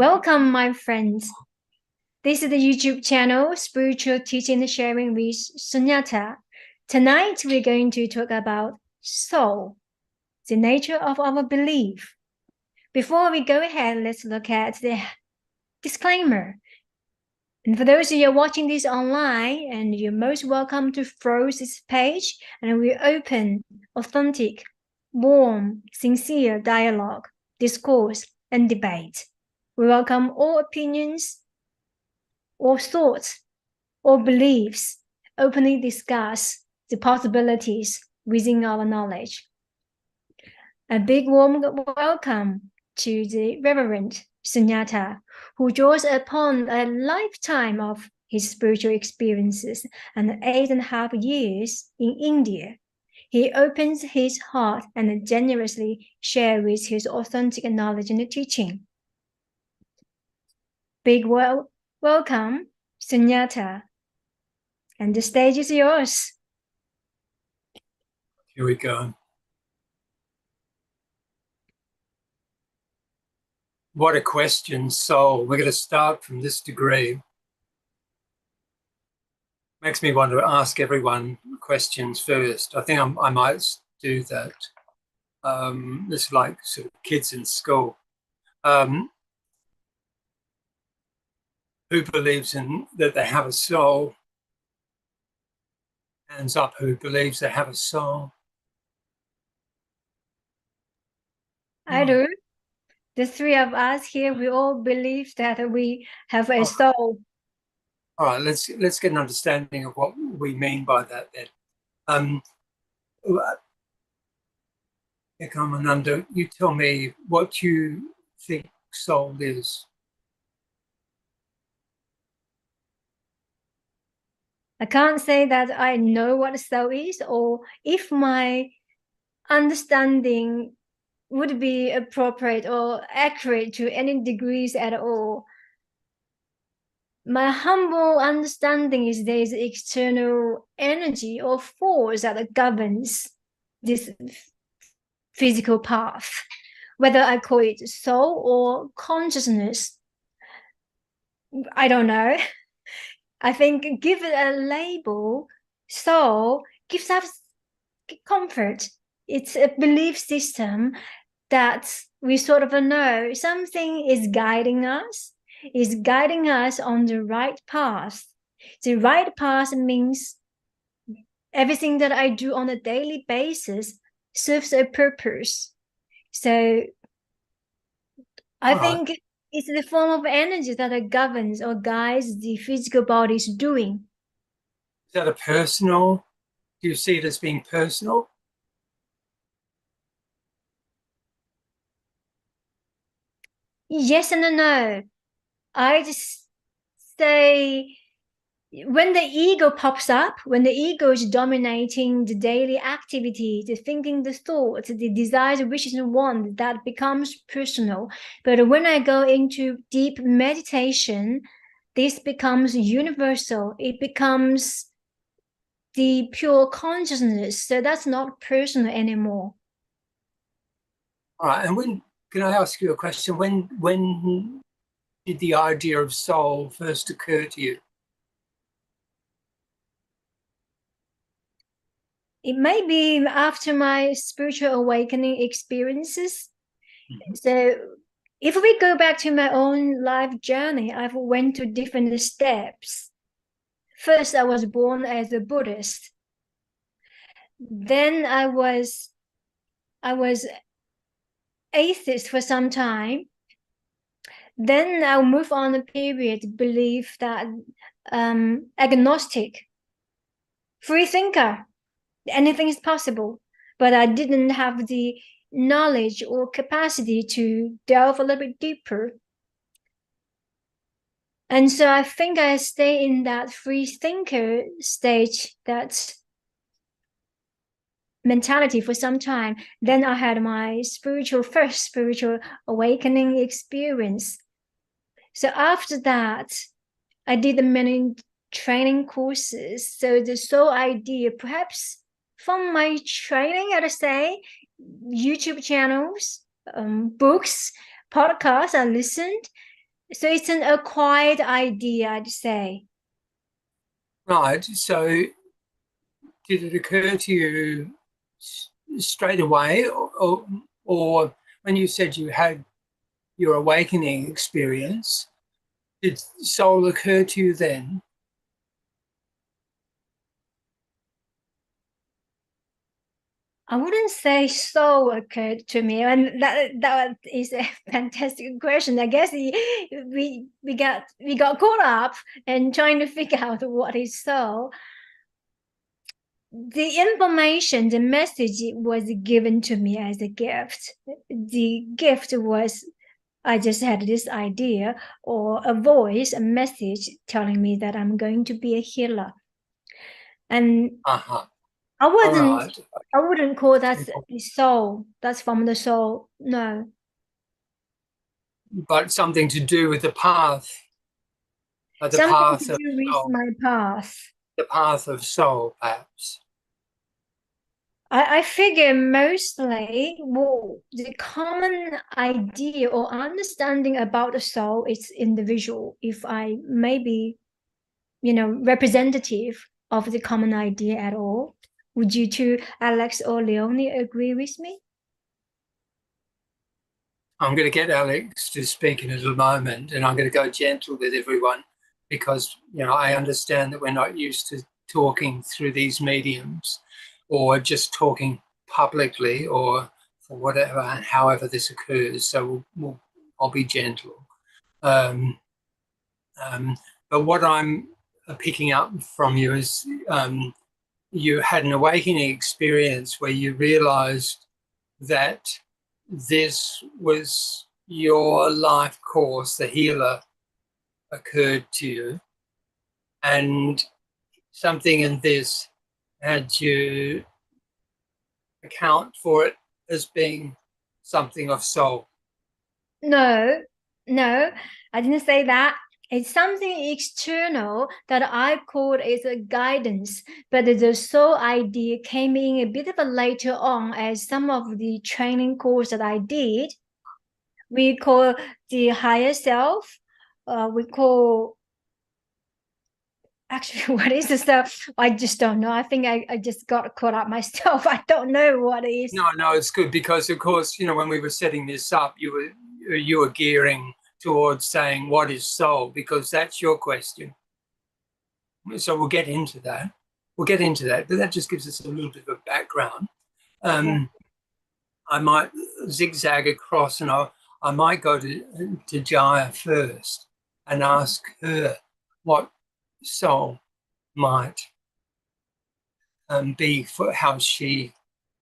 Welcome, my friends. This is the YouTube channel, Spiritual Teaching and Sharing with Sunyata. Tonight, we're going to talk about soul, the nature of our belief. Before we go ahead, let's look at the disclaimer. And for those of you watching this online, and you're most welcome to browse this page, and we open authentic, warm, sincere dialogue, discourse, and debate. We welcome all opinions, or thoughts, or beliefs, openly discuss the possibilities within our knowledge. A big warm welcome to the Reverend Sunyata, who draws upon a lifetime of his spiritual experiences and 8.5 years in India. He opens his heart and generously shares his authentic knowledge and teaching. Big welcome, Sunyata, and the stage is yours. Here we go. What a question, soul. We're going to start from this degree. Makes me want to ask everyone questions first. I think I might do that. It's like sort of kids in school. Who believes in that they have a soul? Hands up, who believes they have a soul? I do. The three of us here, we all believe that we have a soul. All right, let's get an understanding of what we mean by that then. Ekomananda, you tell me what you think soul is. I can't say that I know what soul is, or if my understanding would be appropriate or accurate to any degrees at all. My humble understanding is there is external energy or force that governs this physical path, whether I call it soul or consciousness. I don't know. I think give it a label, soul gives us comfort. It's a belief system that we sort of know something is guiding us on the right path. The right path means everything that I do on a daily basis serves a purpose. So I think it's the form of energy that governs or guides the physical body's doing. Is that a personal? Do you see it as being personal? Yes and no. I just say when the ego pops up, when the ego is dominating the daily activity, the thinking, the thoughts, the desires, wishes, and wants, that becomes personal. But when I go into deep meditation, this becomes universal. It becomes the pure consciousness. So that's not personal anymore. All right. And can I ask you a question? When did the idea of soul first occur to you? It may be after my spiritual awakening experiences. Mm-hmm. So if we go back to my own life journey, I've went to different steps. First, I was born as a Buddhist. Then I was atheist for some time. Then I'll move on a period, believe that agnostic, free thinker, anything is possible. But I didn't have the knowledge or capacity to delve a little bit deeper. And so I think I stay in that free thinker stage, that mentality for some time. Then I had my first spiritual awakening experience. So after that, I did many training courses. So the sole idea, perhaps from my training, I'd say, YouTube channels, books, podcasts I listened, So it's an acquired idea, I'd say. Right. So did it occur to you straight away, or when you said you had your awakening experience, did soul occur to you then? I wouldn't say soul occurred to me, and that is a fantastic question. I guess we got caught up in trying to figure out what is soul. The information, the message was given to me as a gift. The gift was I just had this idea or a voice, a message telling me that I'm going to be a healer. And Uh-huh. I All wouldn't right. I wouldn't call that Simple. the soul. That's from the soul. No. But something to do with the Something to path of do with soul, my path. the path of soul, perhaps. I figure mostly well, the common idea or understanding about the soul is individual. If I maybe, representative of the common idea at all. Would you two, Alex or Leonie, agree with me? I'm going to get Alex to speak in a little moment, and I'm going to go gentle with everyone because I understand that we're not used to talking through these mediums or just talking publicly or for whatever, however this occurs. So I'll be gentle. Um, but what I'm picking up from you is you had an awakening experience where you realized that this was your life course, the healer occurred to you, and something in this had you account for it as being something of soul. No, no, I didn't say that. It's something external that I called as a guidance, but the soul idea came in a bit of a later on as some of the training course that I did. We call the higher self. We call actually what is this stuff? I just don't know. I think I just got caught up myself. I don't know what it is. No, it's good because, of course, when we were setting this up, you were gearing towards saying what is soul because that's your question. So we'll get into that. But that just gives us a little bit of a background. I might zigzag across, and I might go to Jaya first and ask her what soul might be for how she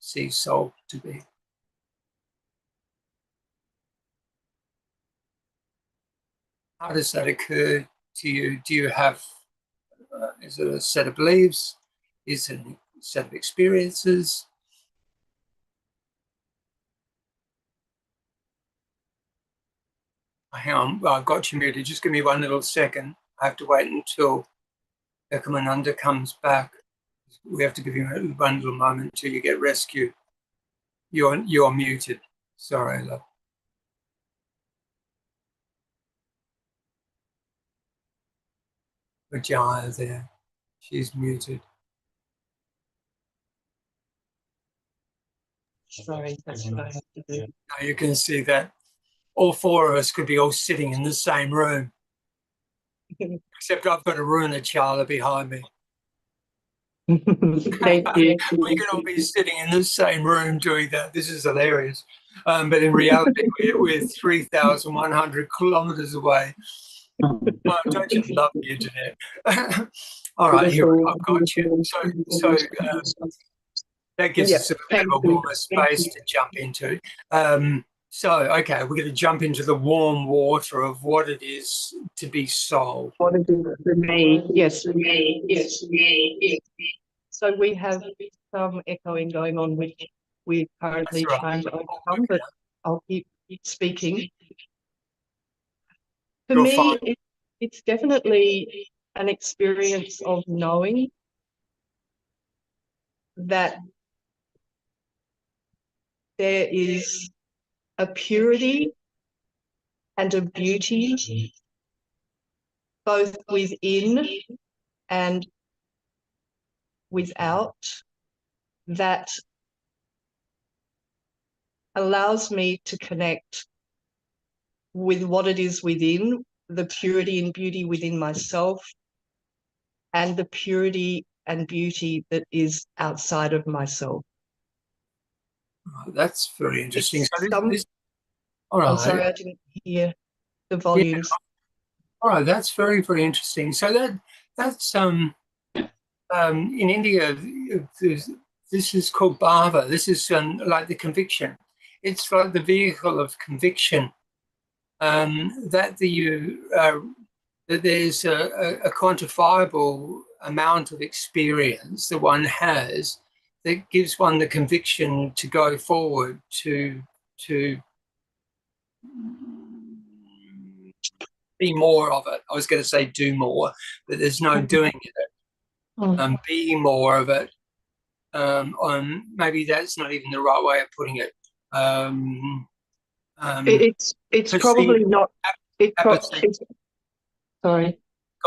sees soul to be. How does that occur to you? Do you have, is it a set of beliefs? Is it a set of experiences? Hang on, I've got you muted. Just give me one little second. I have to wait until Ekomananda comes back. We have to give you one little moment until you get rescued. You're muted. Sorry, love. Vagina there. She's muted. Sorry, that's what I have to do. Now you can see that all four of us could be all sitting in the same room, except I've got a Runa Chala behind me. Thank you. We could all be sitting in the same room doing that. This is hilarious. But in reality, we're 3,100 kilometers away. Oh, don't you love the internet? All right, here I've got you. So that gives us a bit of a warmer space to jump into. Okay, we're going to jump into the warm water of what it is to be soul. What it is for me, yes, for me, yes, for me, yes. So we have some echoing going on, which we're currently trying to overcome, but I'll keep speaking. For me, it's definitely an experience of knowing that there is a purity and a beauty both within and without that allows me to connect with what it is within, the purity and beauty within myself, and the purity and beauty that is outside of myself. Oh, that's very interesting. All I'm right. sorry, I didn't hear the volumes. Yeah. All right, that's very, very interesting. So that's in India, this is called bhava. This is like the conviction. It's like the vehicle of conviction, that that there's a quantifiable amount of experience that one has that gives one the conviction to go forward to be more of it. I was going to say do more, but there's no doing it. Be more of it. Maybe that's not even the right way of putting it. It's probably not. Sorry.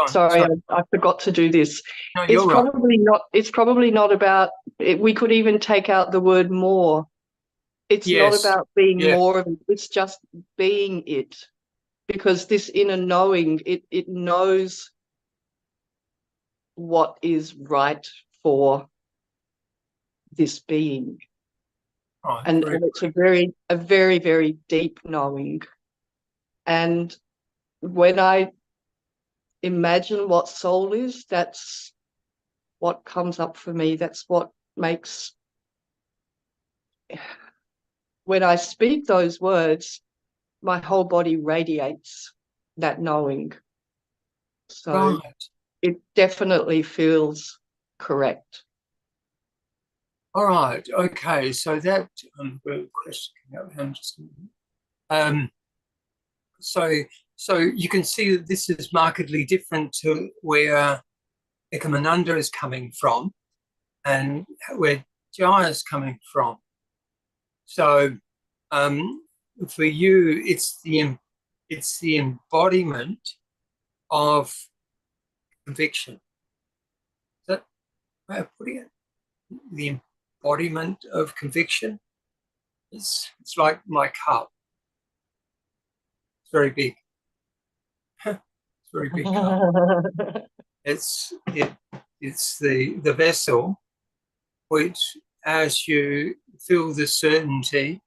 Sorry, I forgot to do this. No, it's probably right. It's probably not about it. We could even take out the word more. It's not about being more of it. It's just being it, because this inner knowing, it knows what is right for this being. And it's a very, very deep knowing. And when I imagine what soul is, that's what comes up for me. That's what makes, when I speak those words, my whole body radiates that knowing. So it definitely feels correct. All right. Okay. So that question. So you can see that this is markedly different to where Ekomananda is coming from and where Jaya is coming from. So for you, it's the embodiment of conviction. Is that way of putting it? The embodiment of conviction. It's like my cup. It's very big. It's a very big cup. It's the vessel which, as you feel the certainty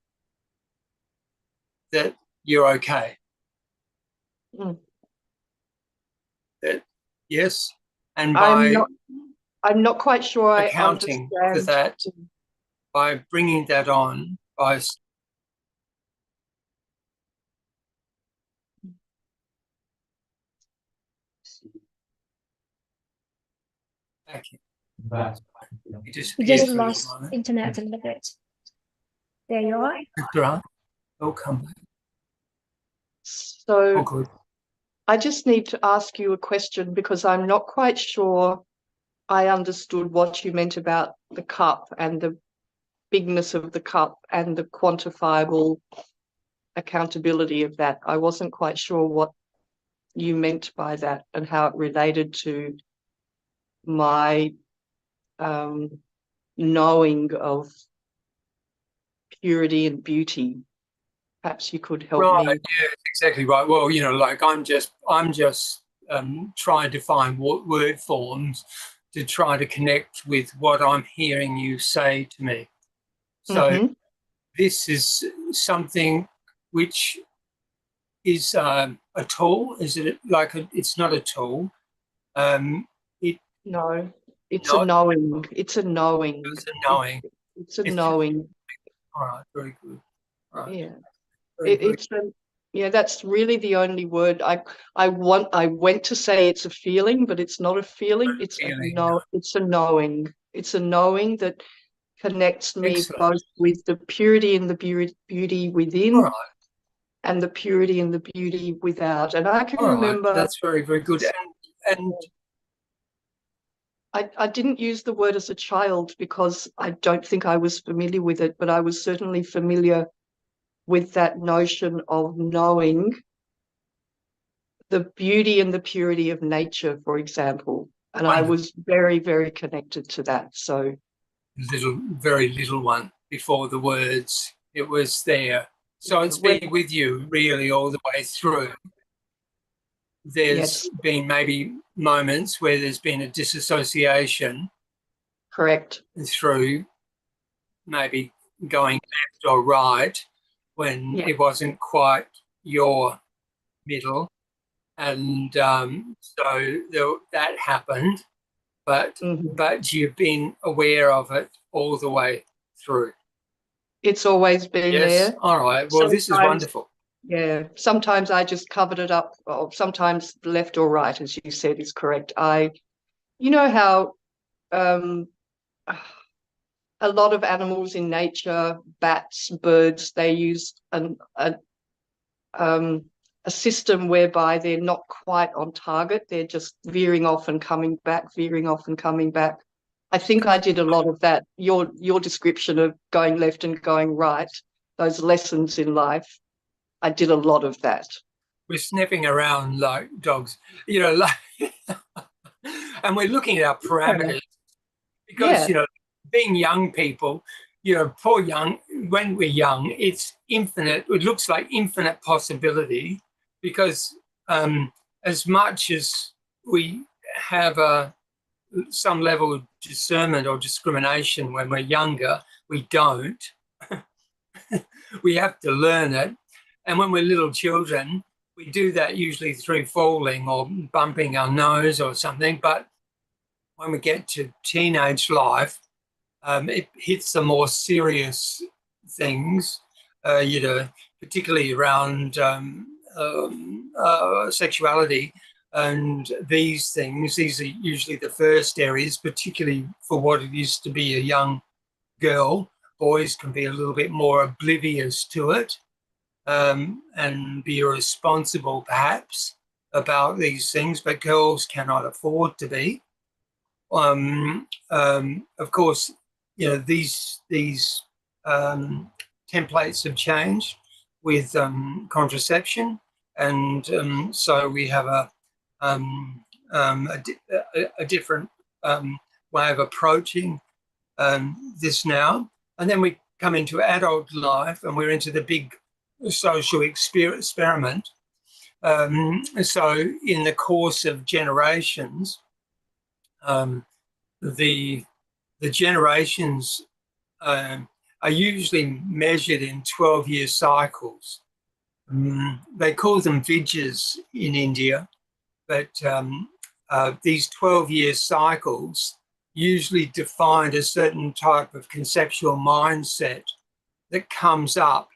that you're okay. That yes, and by I'm not quite sure accounting I understand for that, by bringing that on, by you just lost internet a little bit. There you are. Right. Welcome back. So I just need to ask you a question, because I'm not quite sure I understood what you meant about the cup and the bigness of the cup and the quantifiable accountability of that. I wasn't quite sure what you meant by that and how it related to my knowing of purity and beauty. Perhaps you could help me. Yeah, exactly right. Well, like I'm just trying to find word forms to try to connect with what I'm hearing you say to me. So this is something which is a tool. Is it like it's not a tool? No, it's a knowing. It's a knowing. It's a knowing. It's a knowing. All right, very good. All right. Yeah. That's really the only word I went to say it's a feeling, but it's not a feeling. It's a knowing. It's a knowing that connects me both with the purity and the beauty within, and the purity and the beauty without. And I can remember that's very, very good. And I didn't use the word as a child because I don't think I was familiar with it, but I was certainly familiar with that notion of knowing the beauty and the purity of nature, for example. And I was very, very connected to that. So very little one before the words. It was there. So it's been with you really all the way through. There's been maybe moments where there's been a disassociation. Correct. Through maybe going left or right when it wasn't quite your middle. And so that happened, but you've been aware of it all the way through. It's always been there. All right. Well, this is wonderful. Yeah. Sometimes I just covered it up. Or sometimes left or right, as you said, is correct. You know how a lot of animals in nature, bats, birds, they use a system whereby they're not quite on target. They're just veering off and coming back, veering off and coming back. I think I did a lot of that. Your description of going left and going right, those lessons in life, I did a lot of that. We're sniffing around like dogs, you know, like, and we're looking at our parameters because, you know, being young people, you know, when we're young, it's infinite. It looks like infinite possibility because as much as we have some level of discernment or discrimination when we're younger, we don't. We have to learn it. And when we're little children, we do that usually through falling or bumping our nose or something. But when we get to teenage life, it hits the more serious things, you know, particularly around sexuality. And these things, these are usually the first areas, particularly for what it is to be a young girl. Boys can be a little bit more oblivious to it and be irresponsible, perhaps, about these things, but girls cannot afford to be. Of course, you know, these templates have changed with contraception, and so we have a different way of approaching this now. And then we come into adult life, and we're into the big social experiment. So in the course of generations, the generations are usually measured in 12-year cycles. They call them vidyas in India, but these 12-year cycles usually define a certain type of conceptual mindset that comes up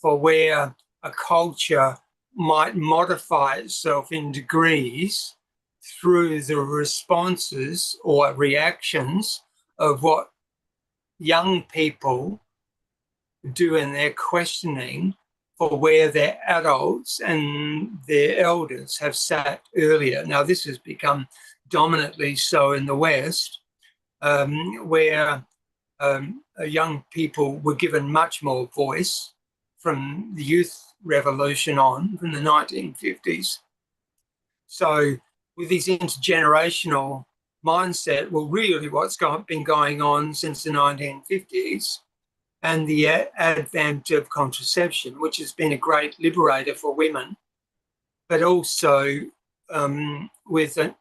for where a culture might modify itself in degrees through the responses or reactions of what young people do in their questioning for where their adults and their elders have sat earlier. Now, this has become dominantly so in the West, where young people were given much more voice from the youth revolution on, from the 1950s. So with this intergenerational mindset, well, really what's been going on since the 1950s and the advent of contraception, which has been a great liberator for women, but also with a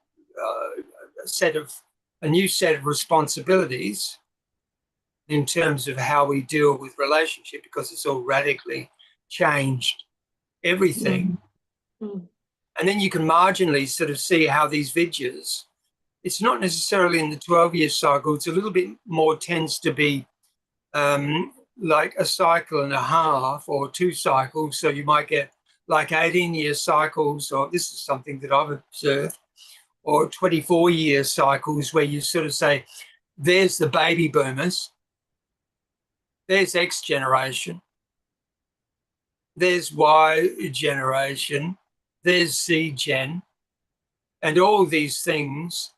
new set of responsibilities in terms of how we deal with relationship, because it's all radically changed everything. And then you can marginally sort of see how these vidyas, it's not necessarily in the 12-year cycle, it's a little bit more tends to be like a cycle and a half or 2 cycles. So you might get like 18-year cycles, or this is something that I've observed, or 24-year cycles where you sort of say, there's the baby boomers, there's X generation, there's Y generation, there's Z gen, and all these things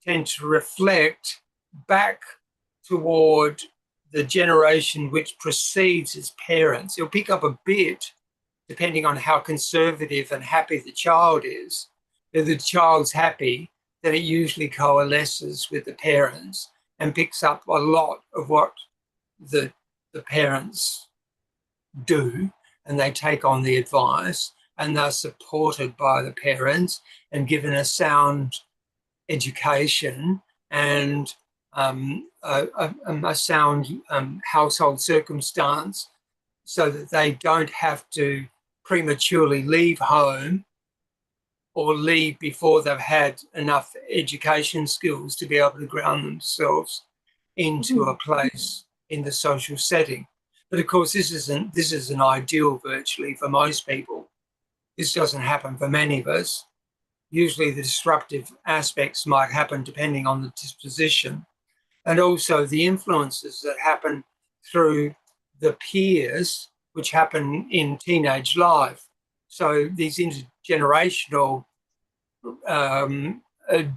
tend to reflect back toward the generation which precedes its parents. You'll pick up a bit depending on how conservative and happy the child is. If the child's happy, then it usually coalesces with the parents and picks up a lot of what the parents do, and they take on the advice, and they're supported by the parents and given a sound education and a sound household circumstance, so that they don't have to prematurely leave home or leave before they've had enough education skills to be able to ground themselves into a place in the social setting. But of course, this is an ideal virtually for most people. This doesn't happen for many of us. Usually the disruptive aspects might happen depending on the disposition, and also the influences that happen through the peers, which happen in teenage life. So these intergenerational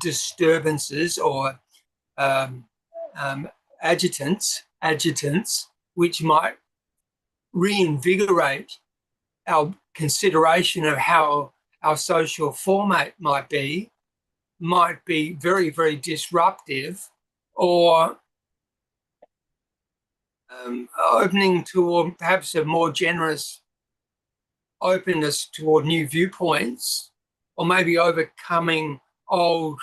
disturbances or adjutants, which might reinvigorate our consideration of how our social format might be very, very disruptive, or opening to perhaps a more generous openness toward new viewpoints, or maybe overcoming old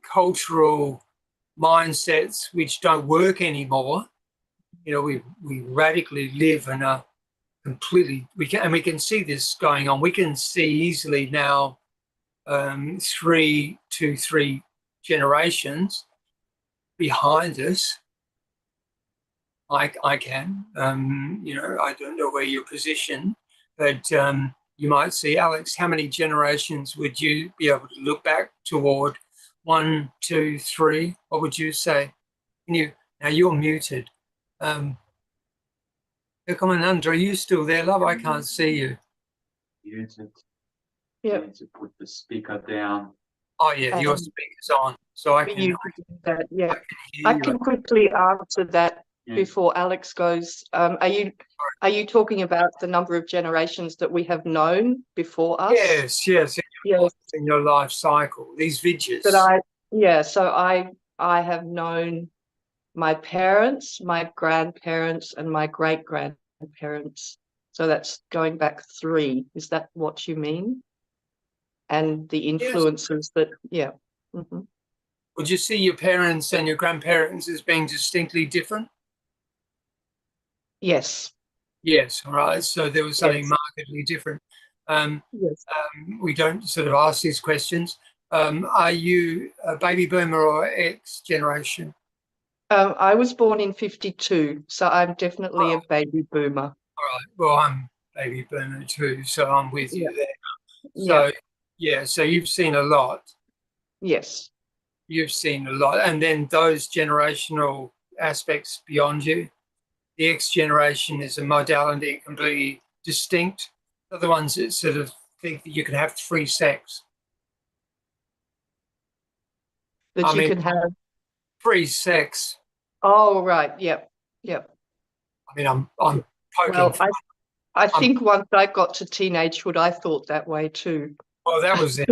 cultural mindsets which don't work anymore. You know, we radically live in a completely, we can see this going on. We can see easily now 3 generations behind us. I can, you know, I don't know where you're positioned, but you might see, Alex, how many generations would you be able to look back toward? 1, 2, 3. What would you say? Now you're muted. Ekomananda, are you still there, love? I can't see you. Muted. Yeah. Need to put the speaker down. Oh yeah, your speaker's on, so I can, You can do that, yeah. hear I you. can quickly answer that before Alex goes. Are you talking about the number of generations that we have known before us? Yes, Yes. in your life cycle, these vidges. So I have known my parents, my grandparents, and my great-grandparents. So that's going back 3. Is that what you mean? And the influences that, yeah. Mm-hmm. Would you see your parents and your grandparents as being distinctly different? Yes. Yes, all right. So there was something markedly different. Yes. We don't sort of ask these questions. Are you a baby boomer or X generation? I was born in 52, so I'm definitely a baby boomer. All right. Well, I'm baby boomer too, so I'm with you there. So, so you've seen a lot. Yes. You've seen a lot. And then those generational aspects beyond you. The X generation is a modality completely distinct. They're the ones that sort of think that you can have free sex. That you can have free sex. Oh, right. Yep. I mean, I'm poking. Well, I think once I got to teenagehood, I thought that way too. Well, that was it.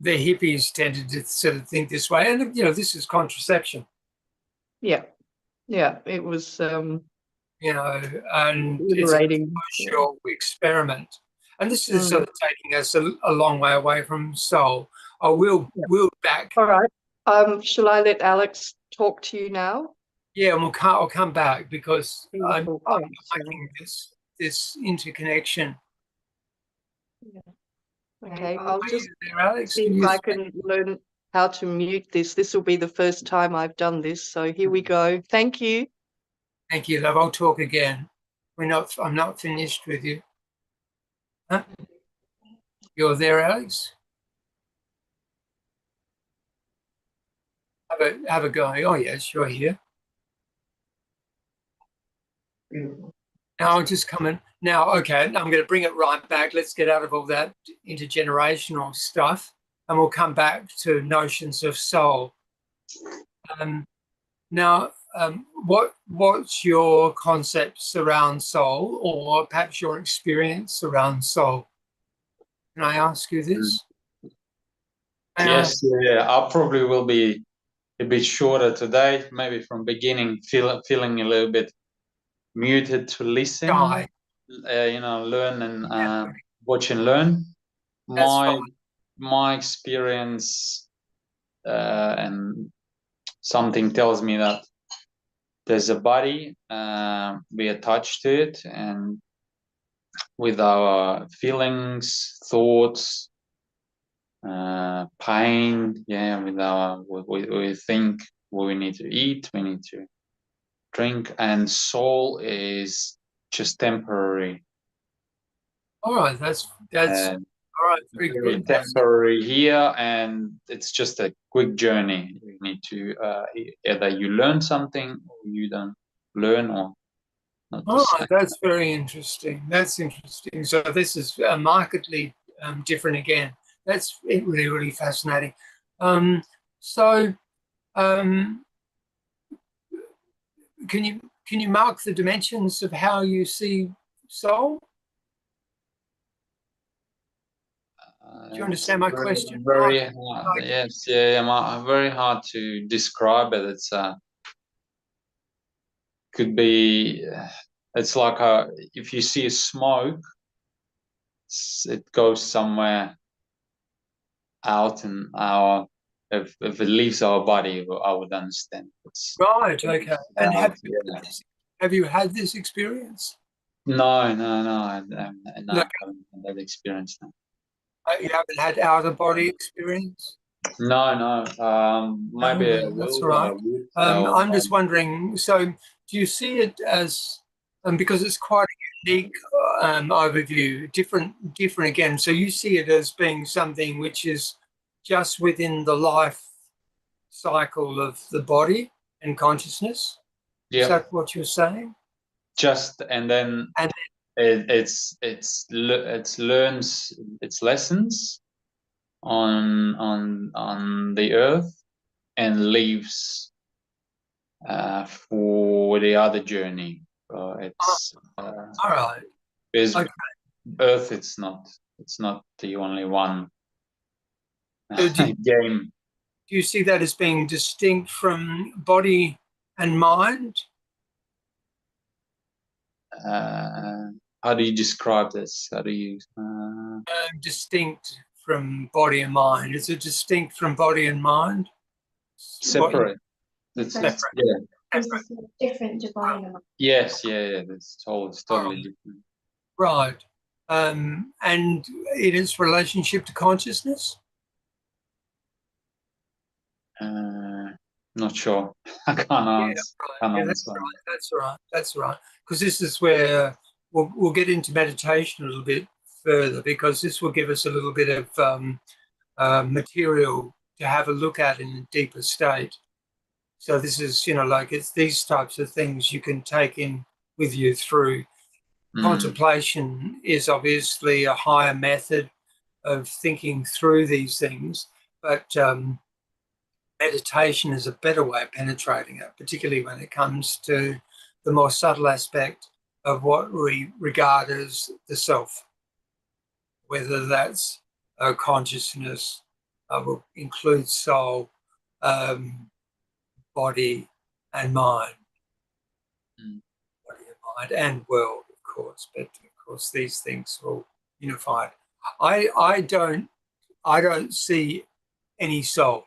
The hippies tended to sort of think this way, and you know, this is contraception. Yeah, it was you know, and liberating. It's a social experiment, and this is sort of taking us a long way away from soul. I will back. All right. Shall I let Alex talk to you now? Yeah, and I'll come back because I'm Oh, making this interconnection. Yeah. Okay, I'll just Alex, see if I can learn how to mute this. This will be the first time I've done this, so here we go. Thank you. Thank you, love. I'll talk again. I'm not finished with you. Huh? You're there, Alex? Have a go. Oh yes, you're here. Now I'll just come in. Now, okay, I'm going to bring it right back. Let's get out of all that intergenerational stuff, and we'll come back to notions of soul. Now, what's your concepts around soul, or perhaps your experience around soul? Can I ask you this? Yes, yeah. I probably will be a bit shorter today, maybe from beginning, feeling a little bit muted to listen, Shy. learn and watch and learn. That's fine. My experience and something tells me that there's a body, we attach to it, and with our feelings, thoughts, pain, we think what we need to eat, we need to drink, and soul is just temporary. All right, that's all right, very good. Temporary here, and it's just a quick journey. You need to either you learn something or you don't learn, or not. All right, that's very interesting. That's interesting. So this is markedly different again. That's really, really fascinating. So can you mark the dimensions of how you see soul? Do you understand my question? Very hard. Yes, yeah, very hard to describe it. It's could be. It's like if you see a smoke, it goes somewhere out in our. If it leaves our body, I would understand. Right. Okay. And have you had this experience? No, I haven't had that experience. No. You haven't had out of body experience? No. Maybe No, that's all right. I'm just wondering. So, do you see it as, because it's quite a unique overview, different again. So you see it as being something which is just within the life cycle of the body and consciousness. Yeah. Is that what you're saying? Just and then it learns its lessons on the earth and leaves for the other journey. It's all right. Because Earth, it's not the only one game. Do you see that as being distinct from body and mind? How do you describe this? How do you distinct from body and mind? Is it distinct from body and mind? Separate. It's separate. Yeah. It's different to body and mind. Yes, yeah. It's totally different. Right. And in its relationship to consciousness? Not sure. I can't answer. That's right. Because this is where we'll get into meditation a little bit further, because this will give us a little bit of material to have a look at in a deeper state. So this is, it's these types of things you can take in with you through. Contemplation is obviously a higher method of thinking through these things, but meditation is a better way of penetrating it, particularly when it comes to the more subtle aspect of what we regard as the self, whether that's consciousness, will include soul, body and mind. Body and mind and world, of course, but of course these things are all unified. I don't see any soul.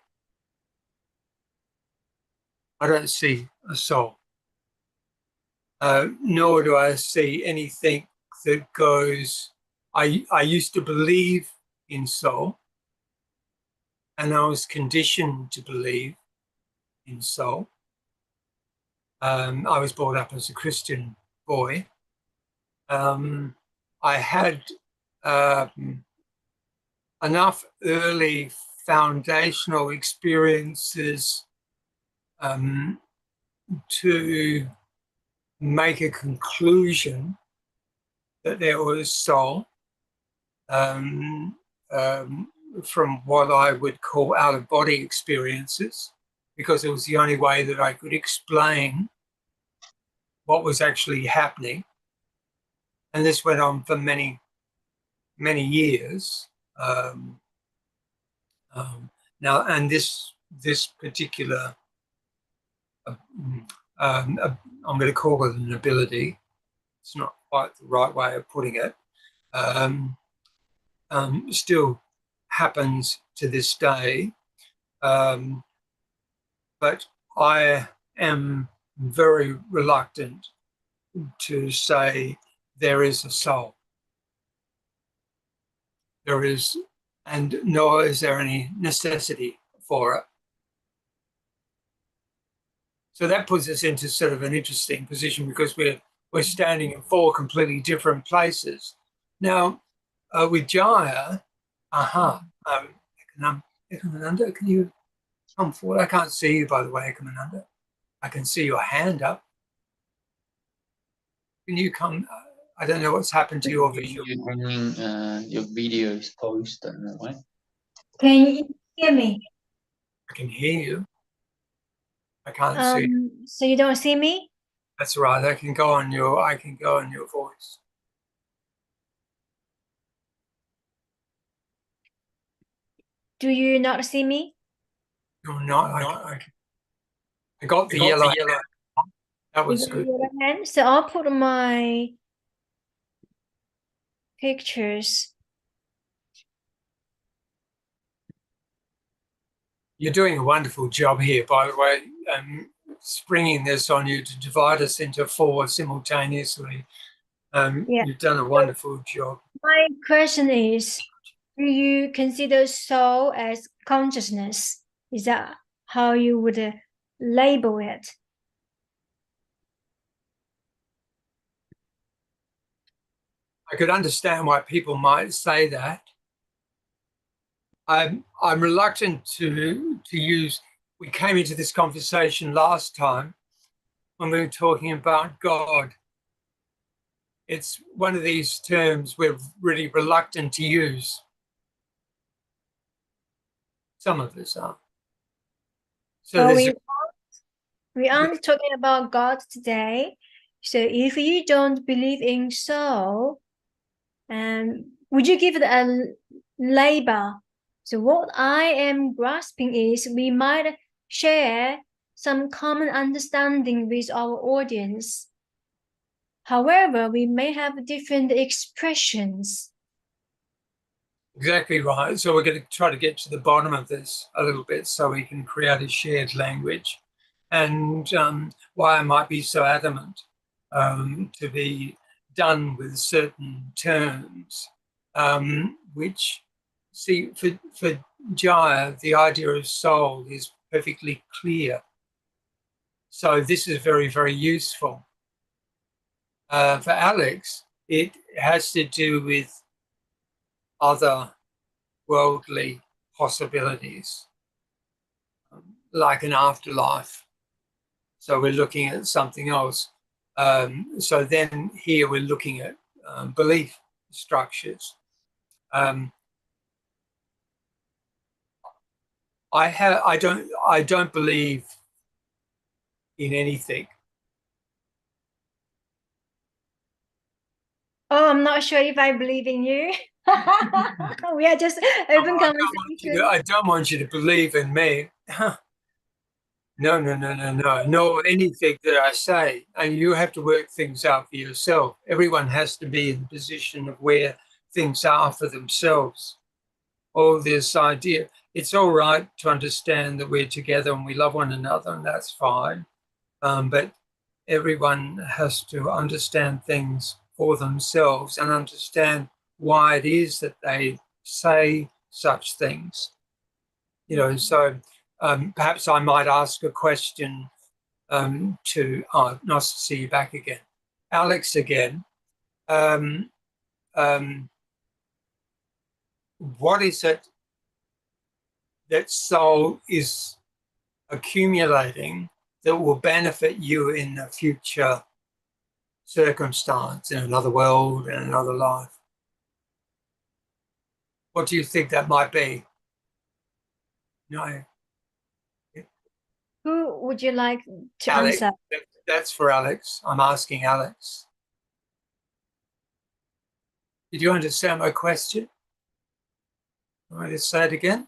I don't see a soul, nor do I see anything that goes. I used to believe in soul, and I was conditioned to believe in soul. I was brought up as a Christian boy. I had enough early foundational experiences to make a conclusion that there was soul from what I would call out-of-body experiences. because it was the only way that I could explain what was actually happening. And this went on for many, many years. Now, and this particular, I'm going to call it an ability. It's not quite the right way of putting it. Still happens to this day. But I am very reluctant to say there is a soul. There is, and nor is there any necessity for it. So that puts us into sort of an interesting position, because we're standing in four completely different places. Now, with Jaya, Ekomananda, can you come forward? I can't see you, by the way, Ekomananda. I can see your hand up. Can you come? I don't know what's happened to your visual. You're bringing your videos post in that way. Can you hear me? I can hear you. I can't see. So you don't see me? That's right. I can go on your voice. Do you not see me? You're not. I got the yellow. That was good. Hand. So I'll put my pictures. You're doing a wonderful job here, by the way, springing this on you to divide us into four simultaneously. You've done a wonderful job. My question is, do you consider soul as consciousness? Is that how you would label it? I could understand why people might say that. I'm reluctant to use. We came into this conversation last time when we were talking about God. It's one of these terms we're really reluctant to use. Some of us are. So we aren't talking about God today. So if you don't believe in soul, would you give it a label? So what I am grasping is we might share some common understanding with our audience. However, we may have different expressions. Exactly right. So we're going to try to get to the bottom of this a little bit so we can create a shared language. And why I might be so adamant to be done with certain terms, which, see, for Jaya, the idea of soul is perfectly clear. So this is very, very useful. For Alex, it has to do with other worldly possibilities, like an afterlife. So we're looking at something else. So then here we're looking at belief structures. I don't believe in anything. Oh, I'm not sure if I believe in you. We are just open conversation. I don't want you to believe in me. No, anything that I say. And you have to work things out for yourself. Everyone has to be in the position of where things are for themselves. All this idea, it's all right to understand that we're together and we love one another, and that's fine. But everyone has to understand things for themselves and understand why it is that they say such things. So perhaps I might ask a question nice to see you back again. Alex again. What is it that soul is accumulating that will benefit you in a future circumstance, in another world, in another life? What do you think that might be? No. Who would you like to Alex. answer? That's for Alex. I'm asking Alex. Did you understand my question? Want me to say it again?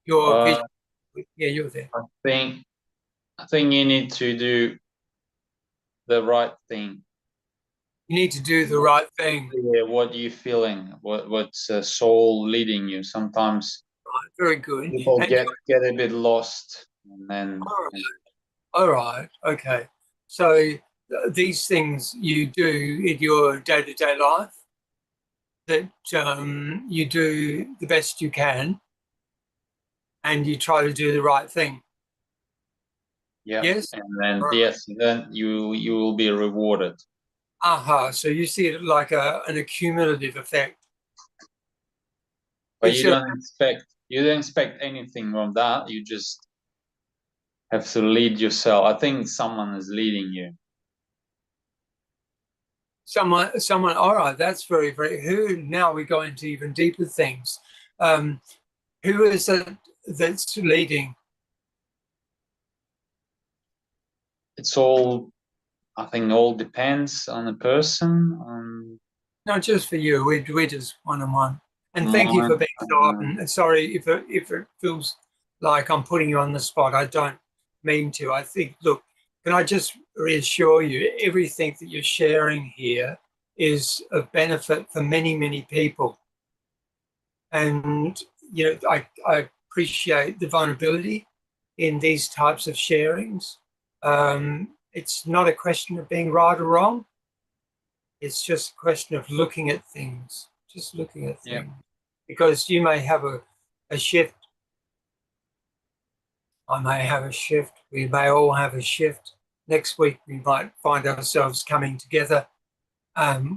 Your vision. Yeah, you're there. I think you need to do the right thing. You need to do the right thing. Yeah, what are you feeling? What's soul leading you? Sometimes Right, very good. people And get a bit lost, and then all right. Okay. So these things you do in your day-to-day life, that you do the best you can, and you try to do the right thing. yeah, Yes. and then Right. yes, then you will be rewarded. Aha. So you see it like an accumulative effect. But It's you don't expect anything from that. You just have to lead yourself. I think someone is leading you. someone. All right. That's very, very. Who? Now we go into even deeper things. Who is it that's leading? It's all, I think, all depends on the person. Not just for you. We're just one-on-one. And thank you for Mine, being so open. Sorry if it feels like I'm putting you on the spot. I don't mean to. I think, look, can I just reassure you, everything that you're sharing here is of benefit for many, many people. And, I appreciate the vulnerability in these types of sharings. It's not a question of being right or wrong. It's just a question of looking at things, just looking at things. Yeah. Because you may have a shift. I may have a shift. We may all have a shift. Next week, we might find ourselves coming together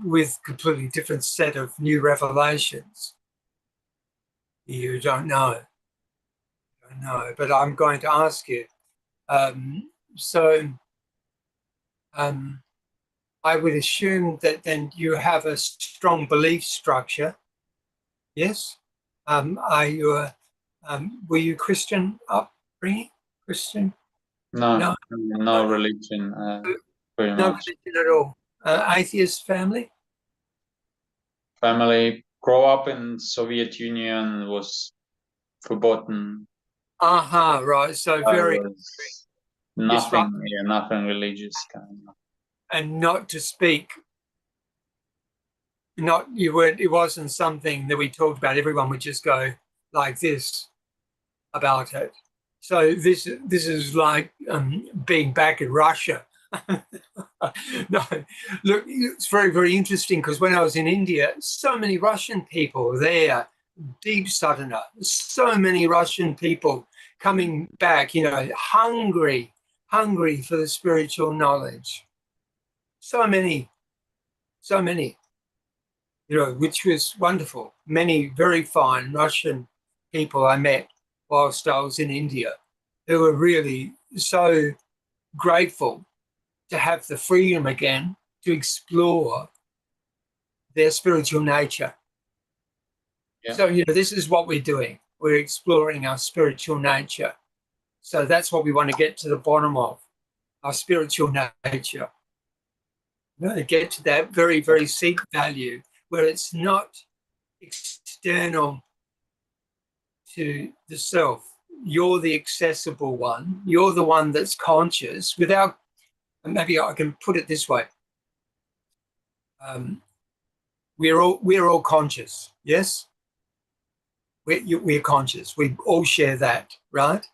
with a completely different set of new revelations. You don't know. But I'm going to ask you. So I would assume that then you have a strong belief structure. Yes. Were you Christian upbringing? Christian? No, No, no religion, very no much. religion at all. Atheist family? Family grow up in Soviet Union, was verboten. Aha, right. So very Was nothing, disruptive, nothing religious kind of. and not to speak. Not you weren't. It wasn't something that we talked about. Everyone would just go like this about it. So this is like being back in Russia. No, look, it's very, very interesting because when I was in India, so many Russian people there, deep sadhana, so many Russian people coming back, hungry for the spiritual knowledge. So many, which was wonderful. Many very fine Russian people I met whilst I was in India who were really so grateful to have the freedom again to explore their spiritual nature. Yeah. So, this is what we're doing. We're exploring our spiritual nature. So that's what we want to get to the bottom of, our spiritual nature. To get to that very, very seek value where it's not external to the self. You're the accessible one. You're the one that's conscious without, maybe I can put it this way. We're all conscious, yes? We're conscious. We all share that, right?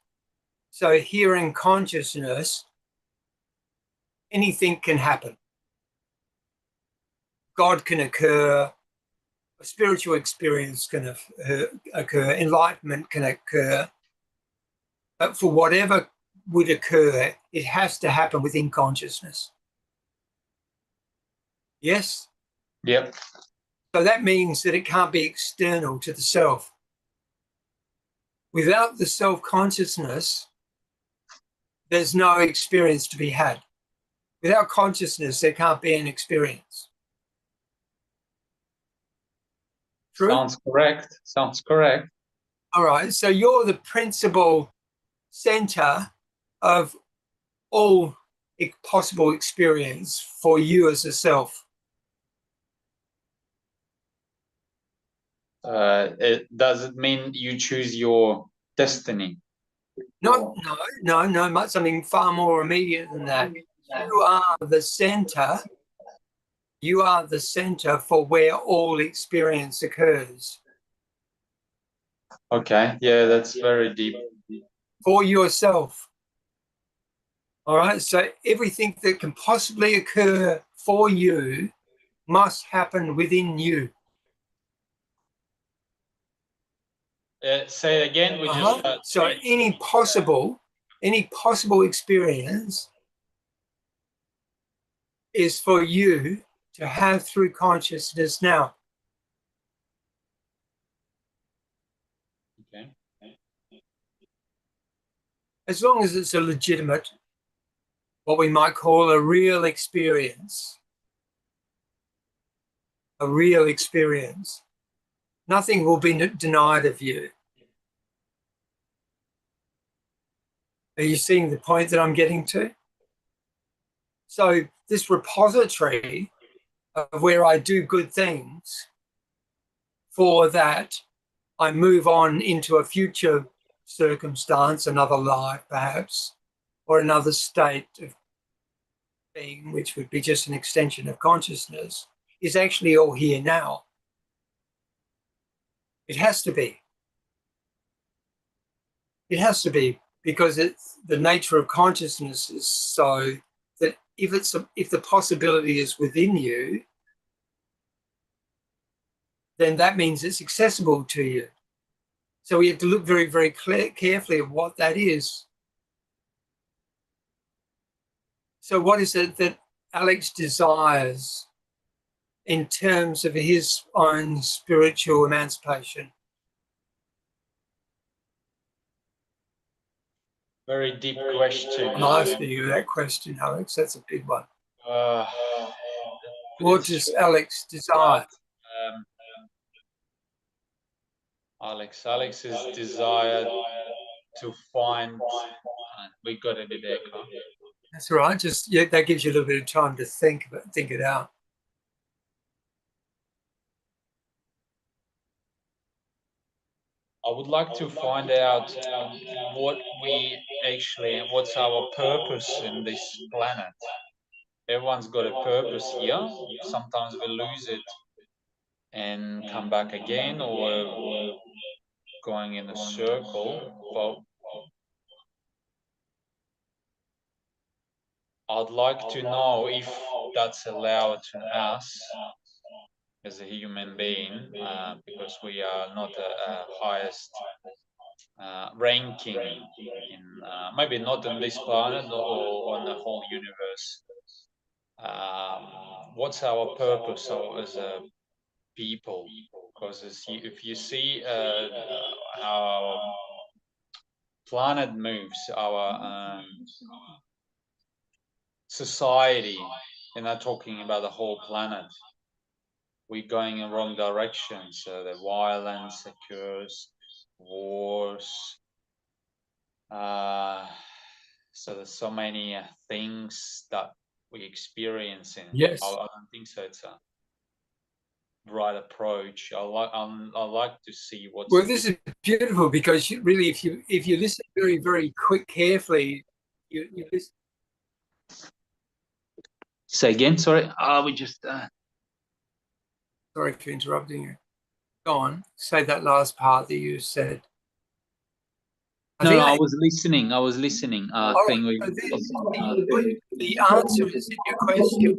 So here in consciousness, anything can happen. God can occur, a spiritual experience can occur, enlightenment can occur. But for whatever would occur, it has to happen within consciousness. Yes? Yep. So that means that it can't be external to the self. Without the self-consciousness, there's no experience to be had. Without consciousness, there can't be an experience. True? Sounds correct. All right. So you're the principal center of all possible experience for you as a self. Does it mean you choose your destiny? No, something far more immediate than that. You are the center. You are the center for where all experience occurs. Okay, yeah, that's very deep. For yourself. All right, so everything that can possibly occur for you must happen within you. Say it again. We just so any possible experience is for you to have through consciousness now. Okay. As long as it's a legitimate, what we might call a real experience. A real experience. Nothing will be denied of you. Are you seeing the point that I'm getting to? So this repository of where I do good things, for that I move on into a future circumstance, another life perhaps, or another state of being, which would be just an extension of consciousness, is actually all here now. It has to be. It has to be, because it's the nature of consciousness is so that if the possibility is within you, then that means it's accessible to you. So we have to look very, very carefully at what that is. So what is it that Alex desires in terms of his own spiritual emancipation? Very deep question. I'm asking you that question, Alex. That's a big one. What does Alex desire? Alex's desire to find. We got a bit echo. That's all right. Just that gives you a little bit of time to think it out. I would like to find out what's our purpose in this planet. Everyone's got a purpose here. Sometimes we lose it and come back again, or going in a circle. But I'd like to know if that's allowed to us as a human being, because we are not a highest ranking in maybe not on this planet or on the whole universe. What's our purpose as a people? Because if you see how our planet moves, our society, and not talking about the whole planet, we're going in the wrong direction. So the violence occurs, wars. So there's so many things that we experiencing. Yes. I don't think so. It's a right approach. I like to see what's. Well, this is beautiful, because really, if you listen very, very carefully, you listen. Say again. Sorry. We just. Sorry for interrupting you. Go on. Say that last part that you said. I was listening. The answer is in your question.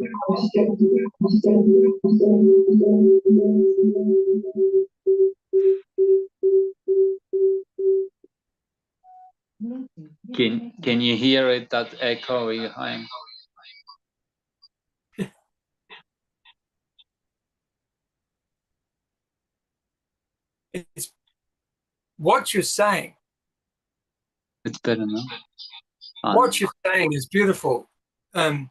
Can you hear it? That echo behind. It's what you're saying. It's better now. What you're saying is beautiful. The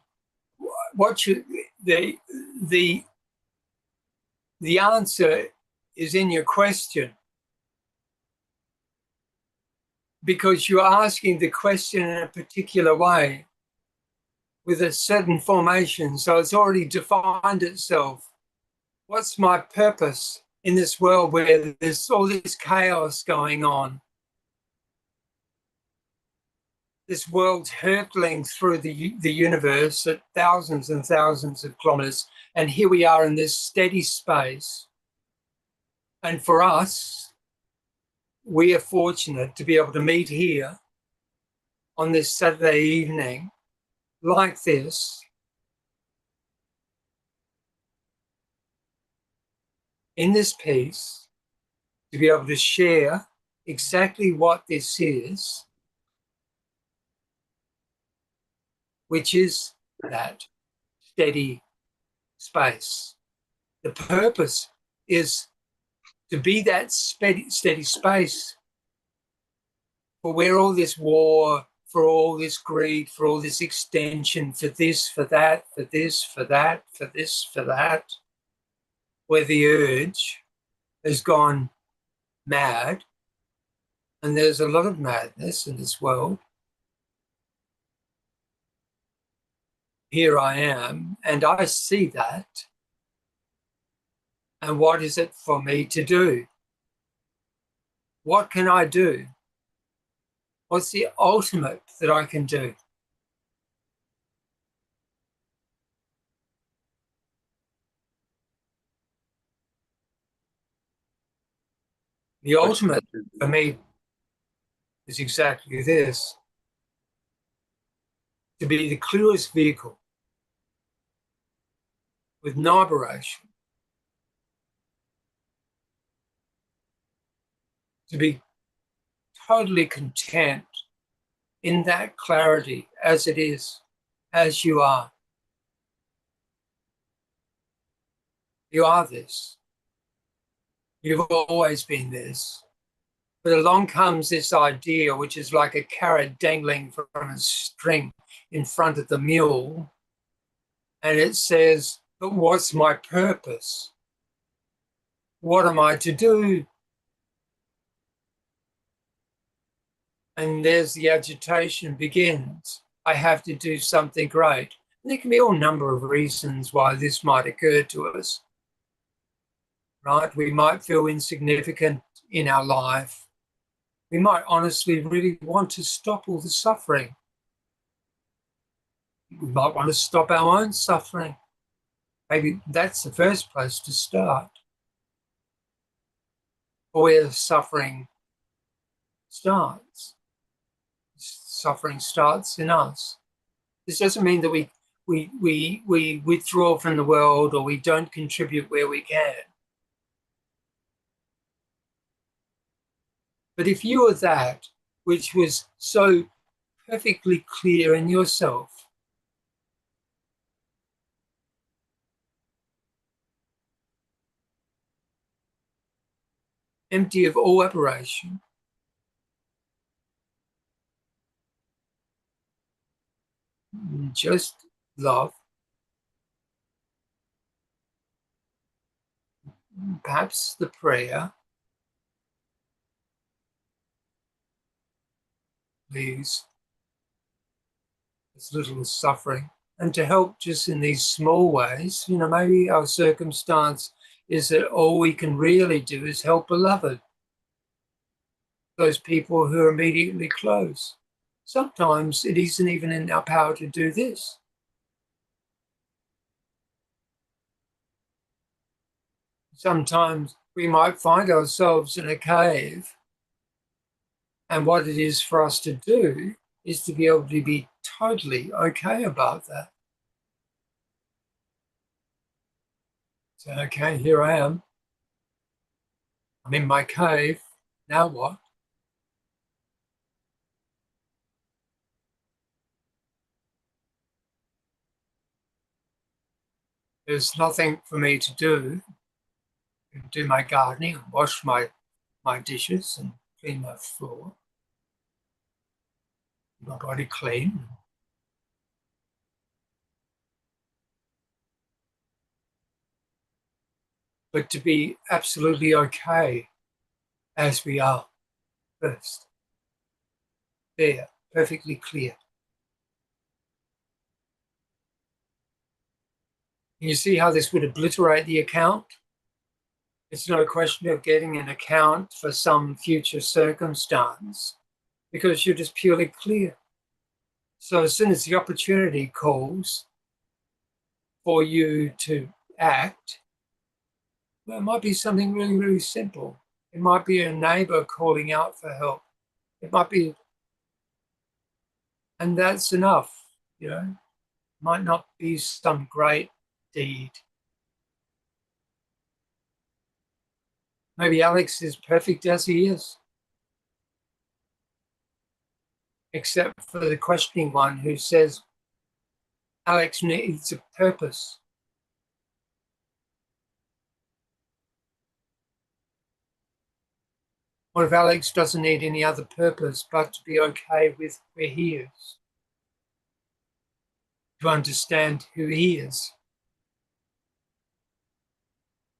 answer is in your question. because you're asking the question in a particular way with a certain formation. So it's already defined itself. What's my purpose in this world where there's all this chaos going on? This world's hurtling through the universe at thousands and thousands of kilometers. And here we are in this steady space. And for us, we are fortunate to be able to meet here on this Saturday evening like this, in this piece, to be able to share exactly what this is, which is that steady space. The purpose is to be that steady space for where all this war, for all this greed, for all this extension, for this, for that, for this, for that, for this, for that, where the urge has gone mad, and there's a lot of madness in this world. Here I am, and I see that. And what is it for me to do? What can I do? What's the ultimate that I can do? The ultimate for me is exactly this: to be the clearest vehicle with no aberration, to be totally content in that clarity as it is, as you are. You are this. You've always been this. But along comes this idea, which is like a carrot dangling from a string in front of the mule. And it says, but what's my purpose? What am I to do? And there's the agitation begins. I have to do something great. And there can be all number of reasons why this might occur to us, right? We might feel insignificant in our life. We might honestly really want to stop all the suffering. We might want to stop our own suffering. Maybe that's the first place to start. Or where suffering starts. Suffering starts in us. This doesn't mean that we withdraw from the world or we don't contribute where we can. But if you are that which was so perfectly clear in yourself, empty of all aberration, just love, perhaps the prayer, leaves as little as suffering. And to help just in these small ways, maybe our circumstance is that all we can really do is help beloved, those people who are immediately close. Sometimes it isn't even in our power to do this. Sometimes we might find ourselves in a cave, and what it is for us to do is to be able to be totally okay about that. So, okay, here I am. I'm in my cave. Now what? There's nothing for me to do. I can do my gardening and wash my dishes and clean my floor. My body clean. But to be absolutely okay as we are first. there, perfectly clear. You see how this would obliterate the account? It's not a question of getting an account for some future circumstance, because you're just purely clear. So as soon as the opportunity calls for you to act, well, it might be something really, really simple. It might be a neighbor calling out for help. It might be, and that's enough, you know. It might not be some great deed. Maybe Alex is perfect as he is, except for the questioning one who says Alex needs a purpose. What if Alex doesn't need any other purpose but to be okay with where he is? To understand who he is.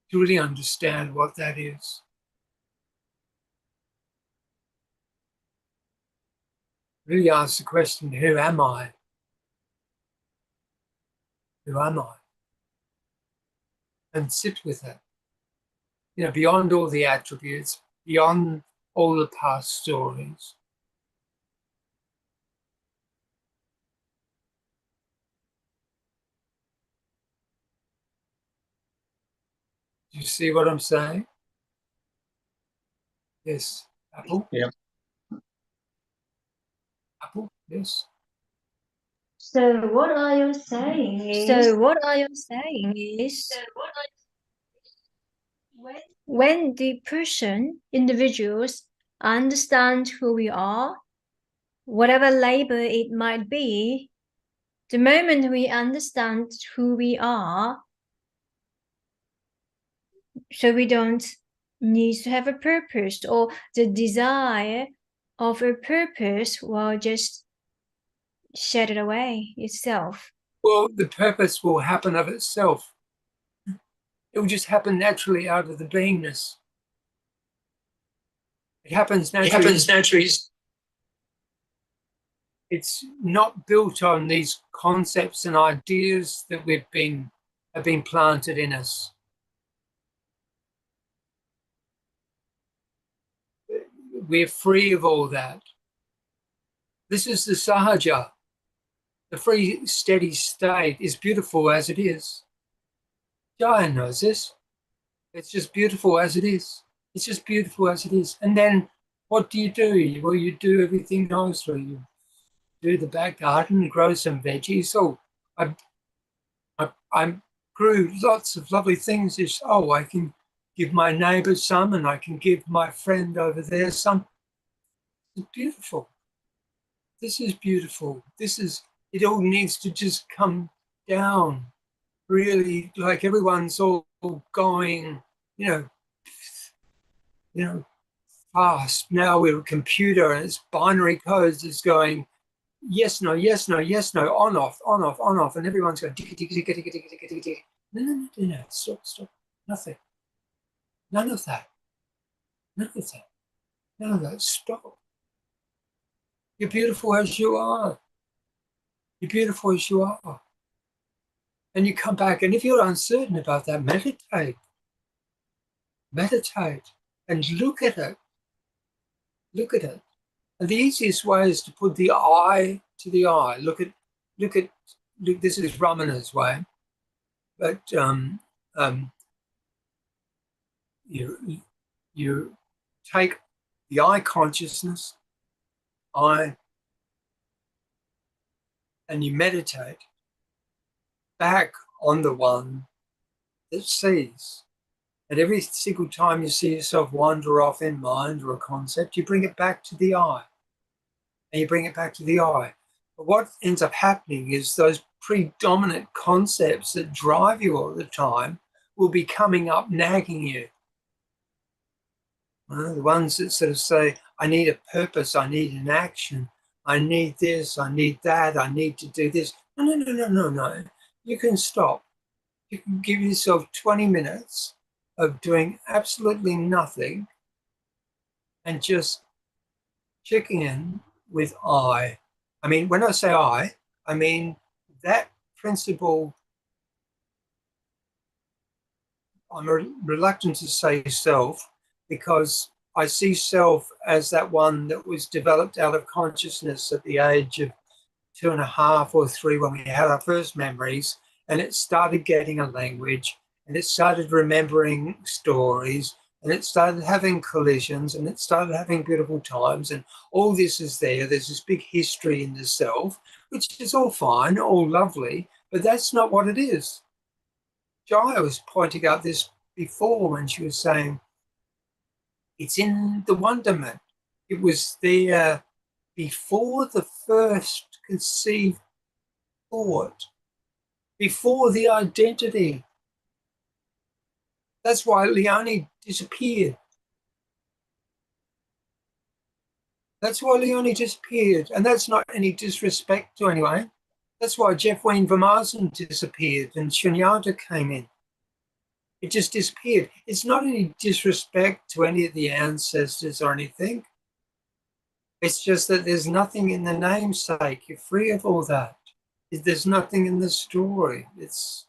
To really understand what that is. Really ask the question, who am I? Who am I? And sit with it. You know, beyond all the attributes, beyond all the past stories. Do you see what I'm saying? Yes. Apple? Yeah. Apple? Yes. So what are you saying is when the individuals understand who we are, whatever label it might be, the moment we understand who we are, so we don't need to have a purpose, or the desire of a purpose will just shed it away itself. Well, the purpose will happen of itself. It will just happen naturally out of the beingness. It happens naturally. It's not built on these concepts and ideas that have been planted in us. We're free of all that. This is the sahaja. The free, steady state is beautiful as it is. Jaya knows this. It's just beautiful as it is. It's just beautiful as it is. And then what do? Well, you do everything nicely. You do the back garden, grow some veggies. Oh, I grew lots of lovely things. I can give my neighbour some, and I can give my friend over there some. It's beautiful. This is beautiful. It all needs to just come down. Really, like everyone's all going, fast. Now we're a computer and it's binary codes. It's going yes, no, yes, no, yes, no, on, off, on, off, on, off, and everyone's going tick, tick, tick, tick, tick, tick, tick, tick. No, stop, nothing. None of that. Stop. You're beautiful as you are. You're beautiful as you are. And you come back, and if you're uncertain about that, meditate and look at it. And the easiest way is to put the eye to the eye. Look, this is Ramana's way, but you take the eye consciousness, and you meditate back on the one that sees. And every single time you see yourself wander off in mind or a concept, you bring it back to the eye. And you bring it back to the eye. But what ends up happening is those predominant concepts that drive you all the time will be coming up, nagging you. The ones that sort of say, I need a purpose, I need an action, I need this, I need that, I need to do this. No. You can stop. You can give yourself 20 minutes of doing absolutely nothing and just checking in with I. I mean, when I say I mean that principle. I'm reluctant to say self because I see self as that one that was developed out of consciousness at the age of 2.5 or 3 when we had our first memories, and it started getting a language, and it started remembering stories, and it started having collisions, and it started having beautiful times, and all this is there. There's this big history in the self, which is all fine, all lovely, but that's not what it is. Jaya was pointing out this before when she was saying it's in the wonderment. It was there before the first conceived thought, before the identity. That's why Leone disappeared. That's why Leone disappeared. And that's not any disrespect to anyone. That's why Jeff Wayne Vermazen disappeared and Sunyata came in. It just disappeared. It's not any disrespect to any of the ancestors or anything. It's just that there's nothing in the namesake. You're free of all that. There's nothing in the story. It's,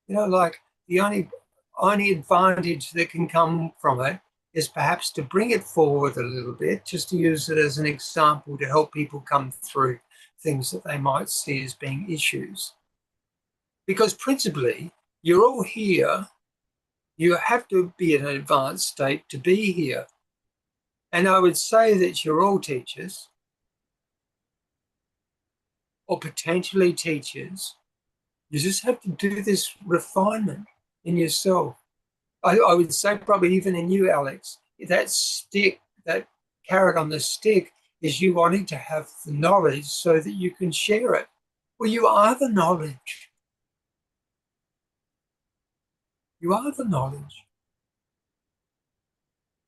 like the only advantage that can come from it is perhaps to bring it forward a little bit, just to use it as an example to help people come through things that they might see as being issues. Because principally, you're all here. You have to be in an advanced state to be here. And I would say that you're all teachers or potentially teachers. You just have to do this refinement in yourself. I would say probably even in you, Alex, that stick, that carrot on the stick is you wanting to have the knowledge so that you can share it. Well, you are the knowledge. You are the knowledge.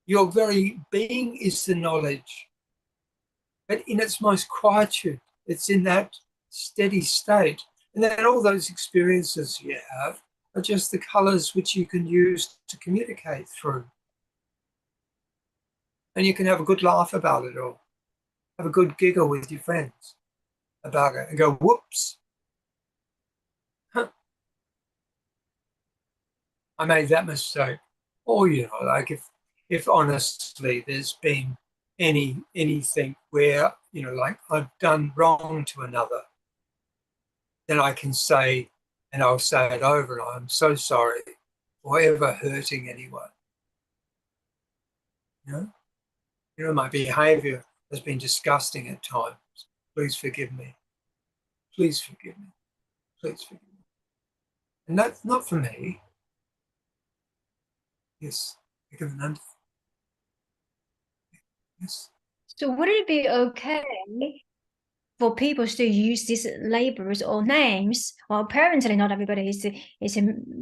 Your very being is the knowledge. But in its most quietude, it's in that steady state. And then all those experiences you have are just the colors which you can use to communicate through. And you can have a good laugh about it or have a good giggle with your friends about it and go, whoops. I made that mistake. Or, like if honestly there's been anything where, like I've done wrong to another, then I can say, and I'll say it over, I'm so sorry for ever hurting anyone. My behavior has been disgusting at times. Please forgive me. Please forgive me. Please forgive me. And that's not for me. Yes, Ekomananda. Yes. So would it be okay for people to use these labels or names? Well, apparently not everybody is a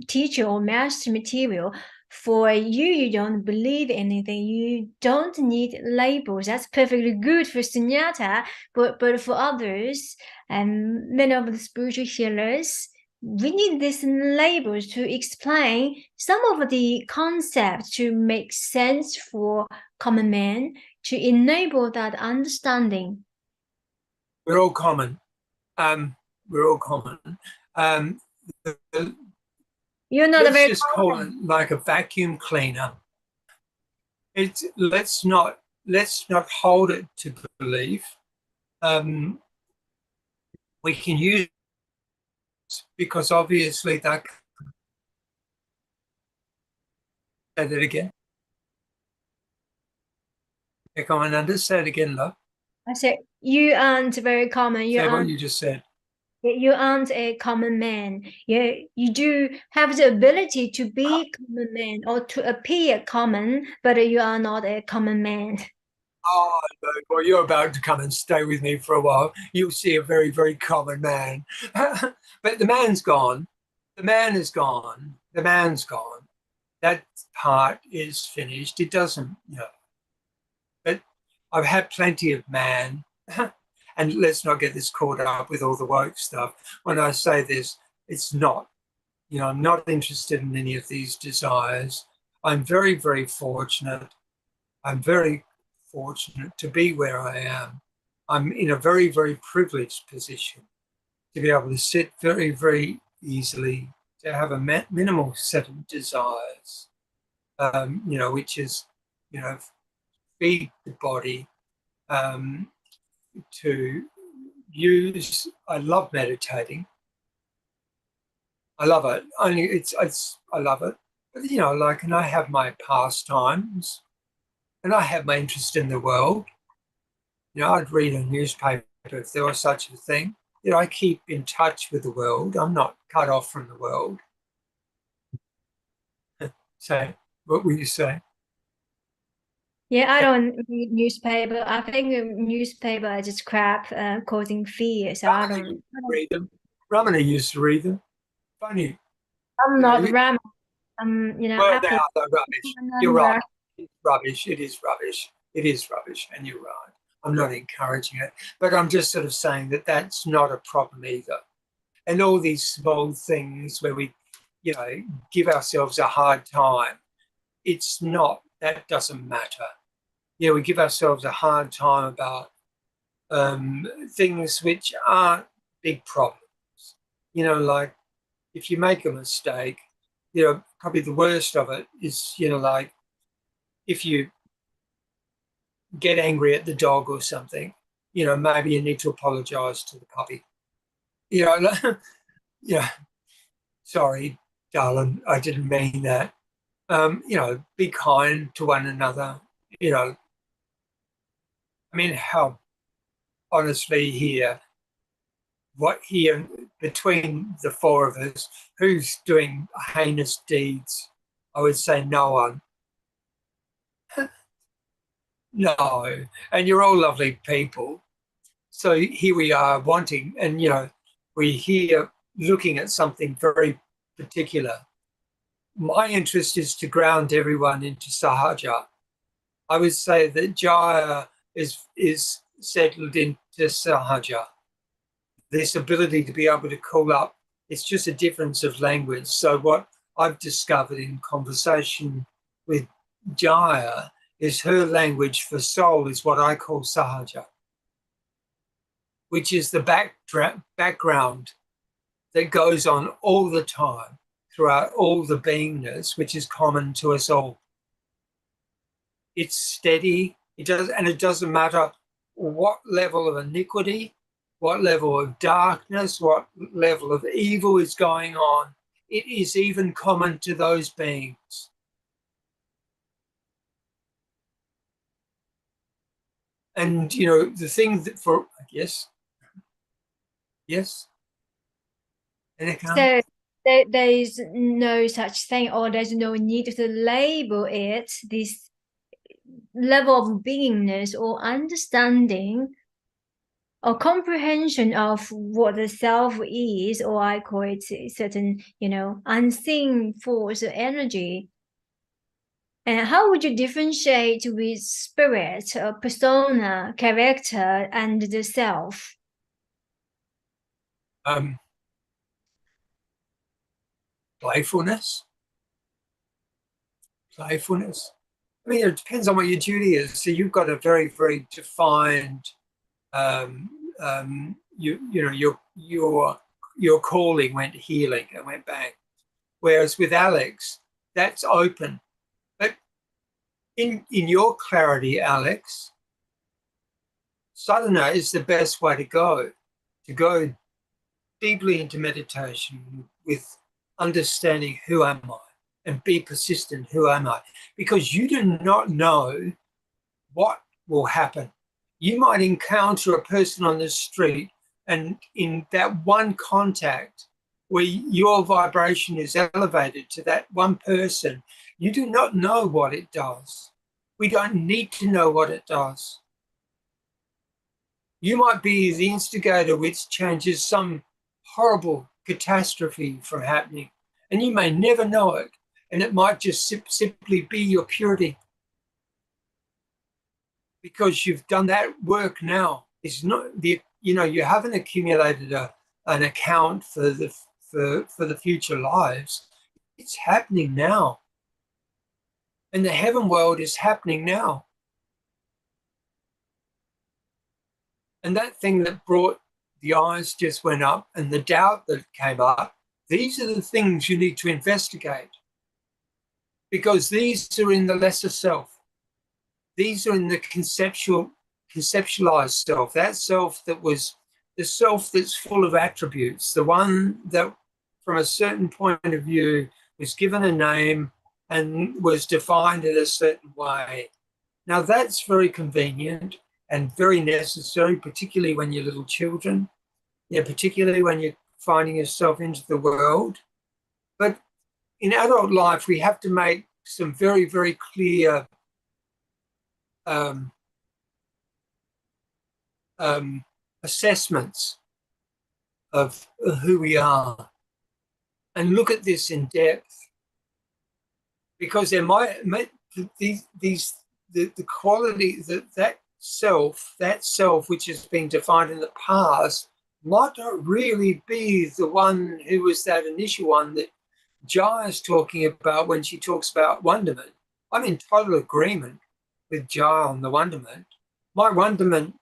teacher or master material. For you, you don't believe anything. You don't need labels. That's perfectly good for Sunyata, but for others, and many of the spiritual healers, we need these labels to explain some of the concepts to make sense for common man, to enable that understanding. We're all common. We're all common. You're not let's very just call it like a vacuum cleaner. Let's not hold it to belief. We can use it because obviously that. Say that again. Ekomananda, say it again, love. I said you aren't very common. Say what you just said. You aren't a common man. You do have the ability to be common man or to appear common, but you are not a common man. Oh, no. Well, you're about to come and stay with me for a while. You'll see a very, very common man. But the man's gone. The man is gone. The man's gone. That part is finished. It doesn't, But I've had plenty of man. And let's not get this caught up with all the woke stuff. When I say this, it's not. I'm not interested in any of these desires. I'm very, very fortunate. I'm very fortunate to be where I am. I'm in a very, very privileged position to be able to sit very, very easily, to have a minimal set of desires, which is, feed the body, to use. I love meditating. I love it. I love it. But, and I have my pastimes, and I have my interest in the world. I'd read a newspaper if there was such a thing. I keep in touch with the world. I'm not cut off from the world. So, what will you say? Yeah, I don't read newspaper. I think the newspaper is just crap, causing fear. So I don't read them. Ramana used to read them. Funny. I'm not Ram. Well, they Apple. are rubbish. You're right. It's rubbish. It is rubbish. It is rubbish, and you're right. I'm not encouraging it, but I'm just sort of saying that that's not a problem either. And all these small things where we, give ourselves a hard time, it's not, that doesn't matter. We give ourselves a hard time about things which aren't big problems. Like if you make a mistake, probably the worst of it is, like if you get angry at the dog or something, maybe you need to apologize to the puppy. Sorry, darling, I didn't mean that. Be kind to one another. I mean, how honestly here between the four of us, who's doing heinous deeds? I would say no one. No, and you're all lovely people. So here we are wanting, and we're here looking at something very particular. My interest is to ground everyone into sahaja. I would say that jaya is settled into sahaja. This ability to be able to call up, it's just a difference of language. So what I've discovered in conversation with Jaya is her language for soul is what I call sahaja, which is the background that goes on all the time throughout all the beingness, which is common to us all. It's steady. It doesn't matter what level of iniquity, what level of darkness, what level of evil is going on. It is even common to those beings. And, the thing that yes. So there is no such thing, or there's no need to label it this level of beingness or understanding or comprehension of what the self is, or I call it a certain, unseen force or energy. And how would you differentiate with spirit, or persona, character, and the self? Playfulness. I mean, it depends on what your duty is. So you've got a very, very defined, your calling went healing and went bang. Whereas with Alex, that's open. But in your clarity, Alex, sadhana is the best way to go deeply into meditation with understanding who am I and be persistent, who am I? Because you do not know what will happen. You might encounter a person on the street, and in that one contact where your vibration is elevated to that one person, you do not know what it does. We don't need to know what it does. You might be the instigator which changes some horrible catastrophe from happening, and you may never know it, and it might just simply be your purity, because you've done that work now. It's not you haven't accumulated an account for the future lives. It's happening now, and the heaven world is happening now. And that thing that brought the eyes just went up and the doubt that came up, these are the things you need to investigate, because these are in the lesser self. These are in the conceptualized self, that self that was the self that's full of attributes, the one that from a certain point of view was given a name and was defined in a certain way. Now that's very convenient and very necessary, particularly when you're little children, particularly when you're finding yourself into the world. But in adult life, we have to make some very, very clear assessments of who we are and look at this in depth, because there might the quality that self which has been defined in the past might not really be the one who was that initial one that Jai is talking about when she talks about wonderment. I'm in total agreement with Jai on the wonderment. My wonderment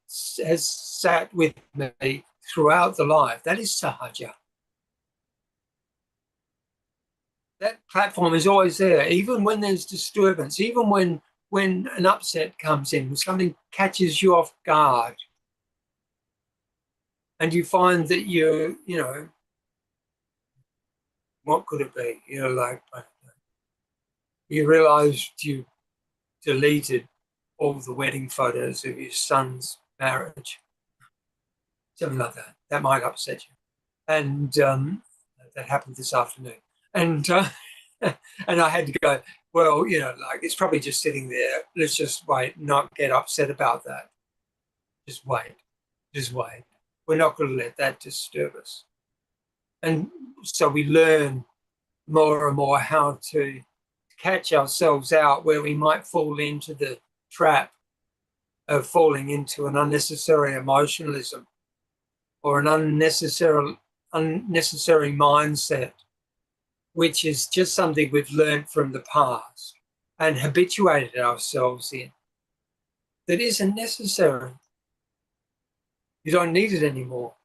has sat with me throughout the life. That is sahaja. That platform is always there, even when there's disturbance, even when an upset comes in, when something catches you off guard, and you find that what could it be? You realised you deleted all the wedding photos of your son's marriage, something like that. That might upset you, and that happened this afternoon. And and I had to go, well, it's probably just sitting there. Let's just wait, not get upset about that. Just wait. We're not going to let that disturb us. And so we learn more and more how to catch ourselves out where we might fall into the trap of falling into an unnecessary emotionalism or an unnecessary mindset, which is just something we've learned from the past and habituated ourselves in, that isn't necessary. You don't need it anymore.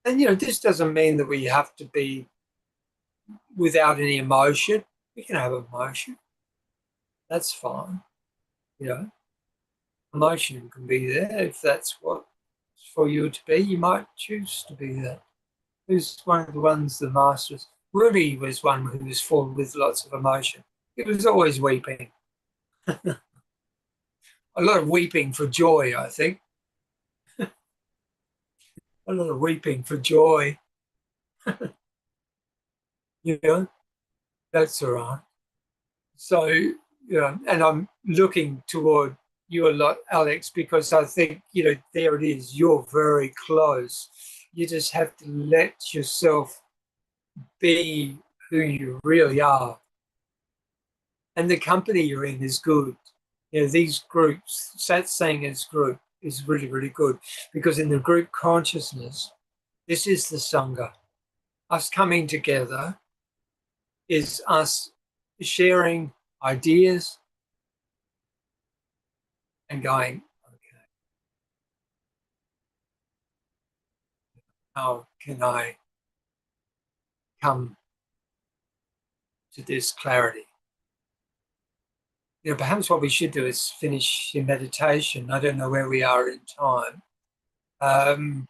And, this doesn't mean that we have to be without any emotion. We can have emotion. That's fine. Emotion can be there if that's what's for you to be. You might choose to be that. Who's one of the ones, the masters? Rudy was one who was full with lots of emotion. He was always weeping. A lot of weeping for joy, I think. A lot of weeping for joy. That's all right. So, and I'm looking toward you a lot, Alex, because I think, there it is. You're very close. You just have to let yourself be who you really are. And the company you're in is good. These groups, satsang as group is really, really good, because in the group consciousness, this is the Sangha. Us coming together is us sharing ideas and going, okay, how can I come to this clarity? Perhaps what we should do is finish in meditation. I don't know where we are in time. Hello,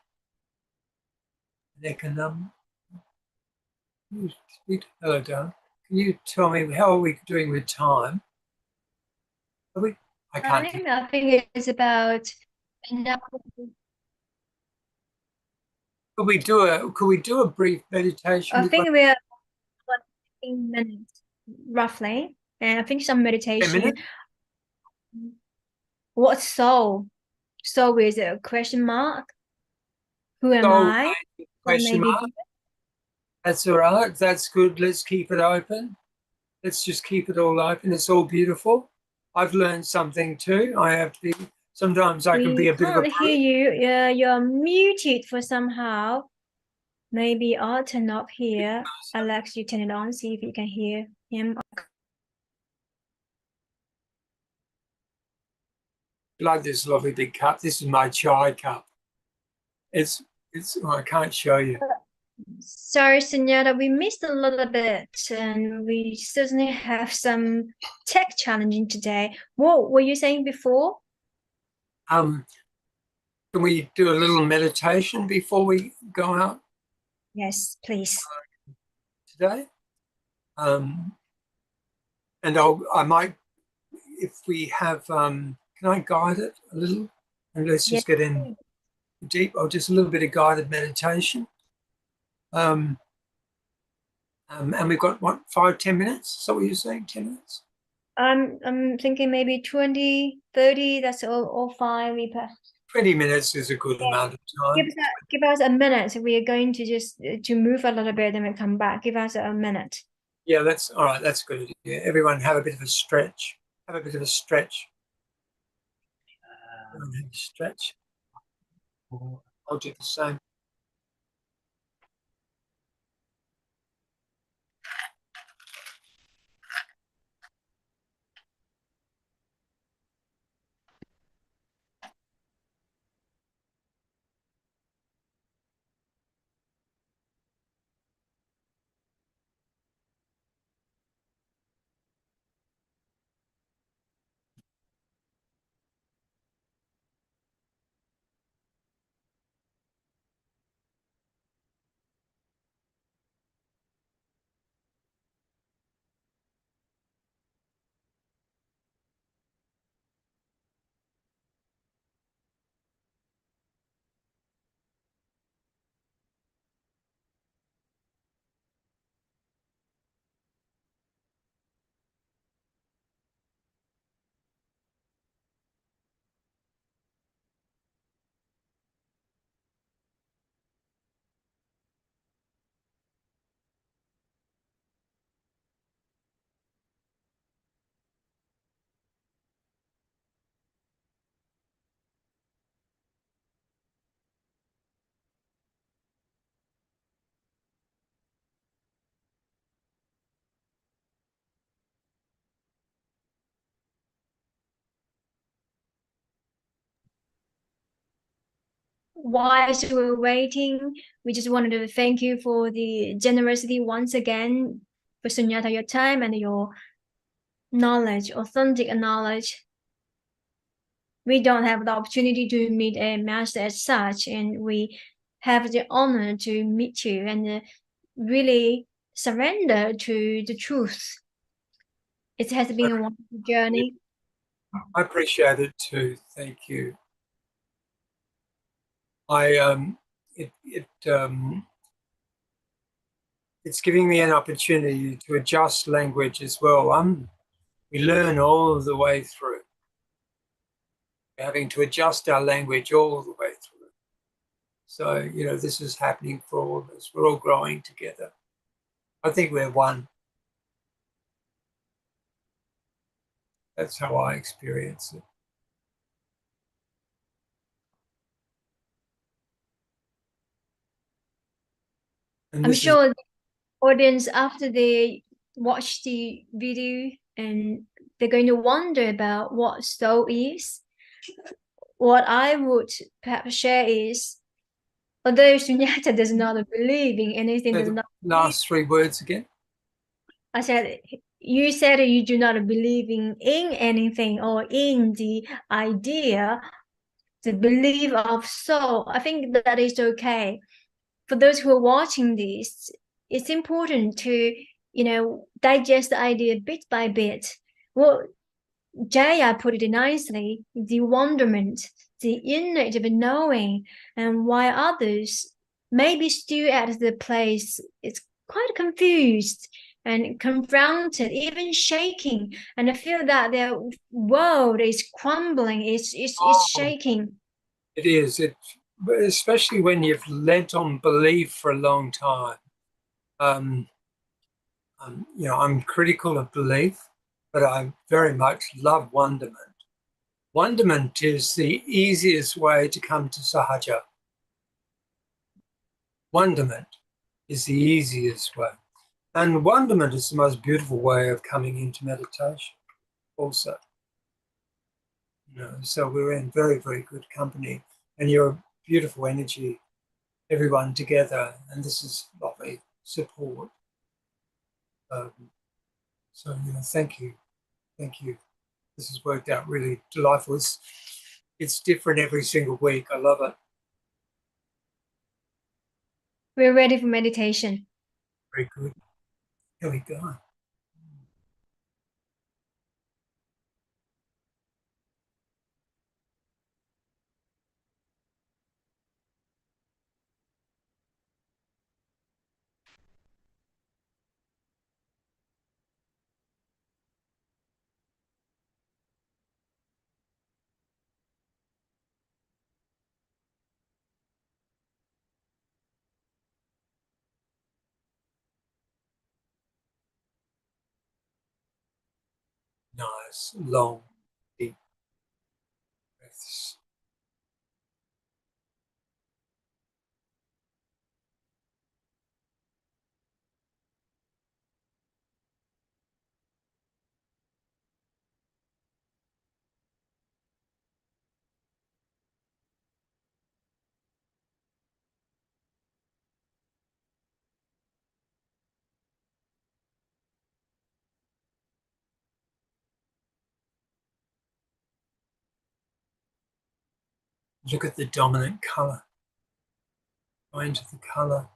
Dan. Can you tell me how are we doing with time? Are we? I can't. I think it's about enough. Could we do a brief meditation? I think we're 15 minutes roughly, and I think some meditation. What soul? Soul with a question mark. Who am I? Question mark. That's all right. That's good. Let's keep it open. Let's just keep it all open. It's all beautiful. I've learned something too. Sometimes I can be a bit of a... We can't hear you. You're muted for somehow. Maybe I'll turn off here. Alex, you turn it on, see if you can hear him. Like this lovely big cup. This is my chai cup. It's oh, I can't show you. Sorry, Sunyata, we missed a little bit, and we certainly have some tech challenging today. What were you saying before? Can we do a little meditation before we go out Yes, please. today? And I might, if we have, can I guide it a little? And let's just get in deep, or just a little bit of guided meditation. And we've got, what, 5-10 minutes? Is that what you're saying, 10 minutes? I'm thinking maybe 20, 30, that's all fine. We 20 minutes is a good amount of time. give us a minute. We are going to just to move a little bit and we come back. Give us a minute. Yeah, that's all right. That's a good idea. Everyone have a bit of a stretch. Have a bit of a stretch. Stretch. I'll do the same. Whilst we're waiting, we just wanted to thank you for the generosity once again for Sunyata, your time and your knowledge, authentic knowledge. We don't have the opportunity to meet a master as such, and we have the honor to meet you and really surrender to the truth. It has been a wonderful journey. I appreciate it too. Thank you. It's giving me an opportunity to adjust language as well. We learn all the way through. We're having to adjust our language all the way through. So, this is happening for all of us. We're all growing together. I think we're one. That's how I experience it. And I'm sure the audience, after they watch the video, and they're going to wonder about what soul is. What I would perhaps share is, although Sunyata does not believe in anything, does not. Last 3 words again. I said, you said you do not believe in anything or in the idea, the belief of soul. I think that is okay. For those who are watching this, it's important to, digest the idea bit by bit. Well, Jaya put it nicely, the wonderment, the innate of knowing, and why others maybe still at the place it's quite confused and confronted, even shaking, and I feel that their world is crumbling, it's shaking. It is. Especially when you've lent on belief for a long time. I'm critical of belief, but I very much love wonderment. Wonderment is the easiest way to come to sahaja. Wonderment is the easiest way. And wonderment is the most beautiful way of coming into meditation also. So we're in very, very good company, and you're a beautiful energy, everyone together, and this is lovely support. So thank you. This has worked out really delightful. It's different every single week. I love it. We're ready for meditation. Very good. Here we go. Nice, long, deep breaths. Look at the dominant color. Go into the color.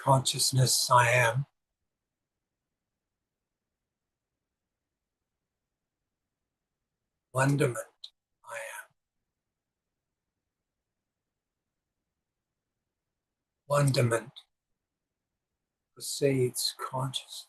Consciousness, I am. Wonderment, I am. Wonderment precedes consciousness.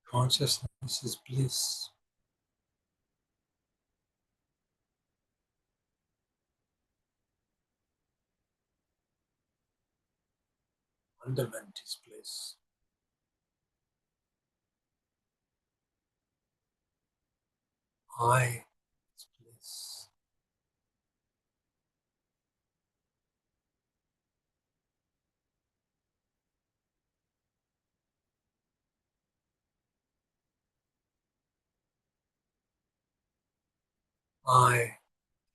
Consciousness is bliss. Wonderment is bliss. I is bliss. I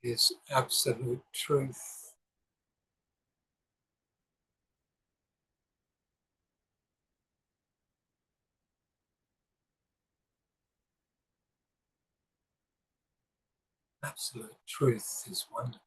is absolute truth. Absolute truth is wonderful.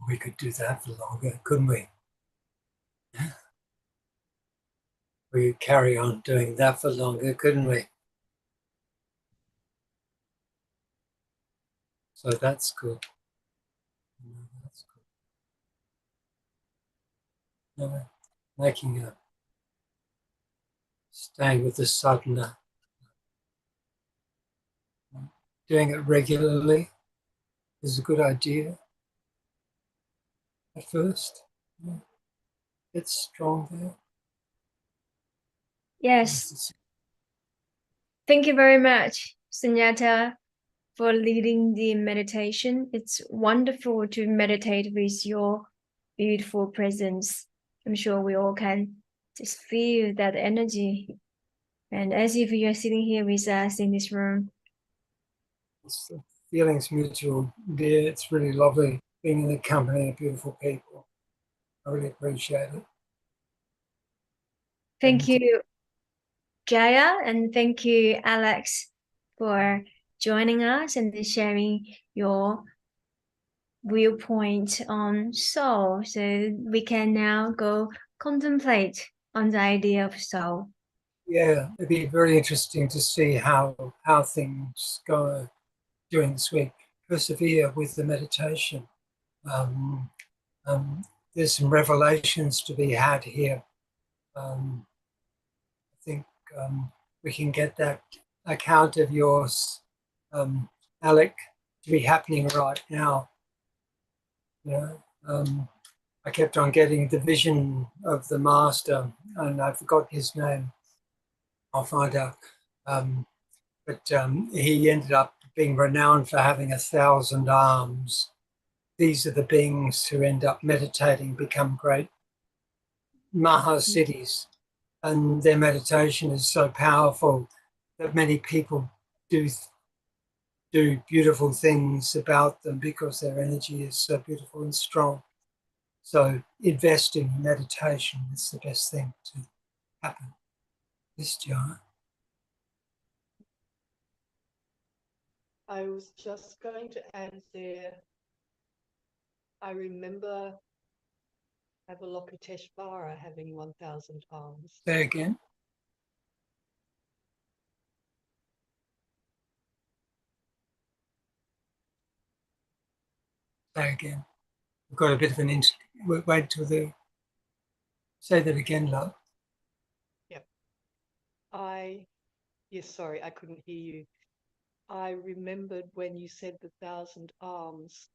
We could do that for longer, couldn't we? We could carry on doing that for longer, couldn't we? So that's good. That's good. No, making a staying with the sadhana, doing it regularly is a good idea at first. It's strong there. Yes. Thank you very much, Sunyata, for leading the meditation. It's wonderful to meditate with your beautiful presence. I'm sure we all can just feel that energy. And as if you're sitting here with us in this room. The feeling's mutual, dear. It's really lovely being in the company of beautiful people. I really appreciate it. Thank you, Jaya, and thank you, Alex, for joining us and sharing your viewpoint on soul. So we can now go contemplate on the idea of soul. Yeah, it'd be very interesting to see how things go during this week. Persevere with the meditation. There's some revelations to be had here. I think we can get that account of yours, Alec, to be happening right now. I kept on getting the vision of the master, and I forgot his name. I'll find out. But he ended up being renowned for having 1,000 arms. These are the beings who end up meditating, become great Mahasiddhis, and their meditation is so powerful that many people do beautiful things about them because their energy is so beautiful and strong. So investing in meditation is the best thing to happen. This John. I was just going to add there, I remember Avalokiteshvara having 1,000 arms. Say again. Say again. We've got a bit of an wait till the. Say that again, love. Yep. Yes, sorry, I couldn't hear you. I remembered when you said the 1,000 arms,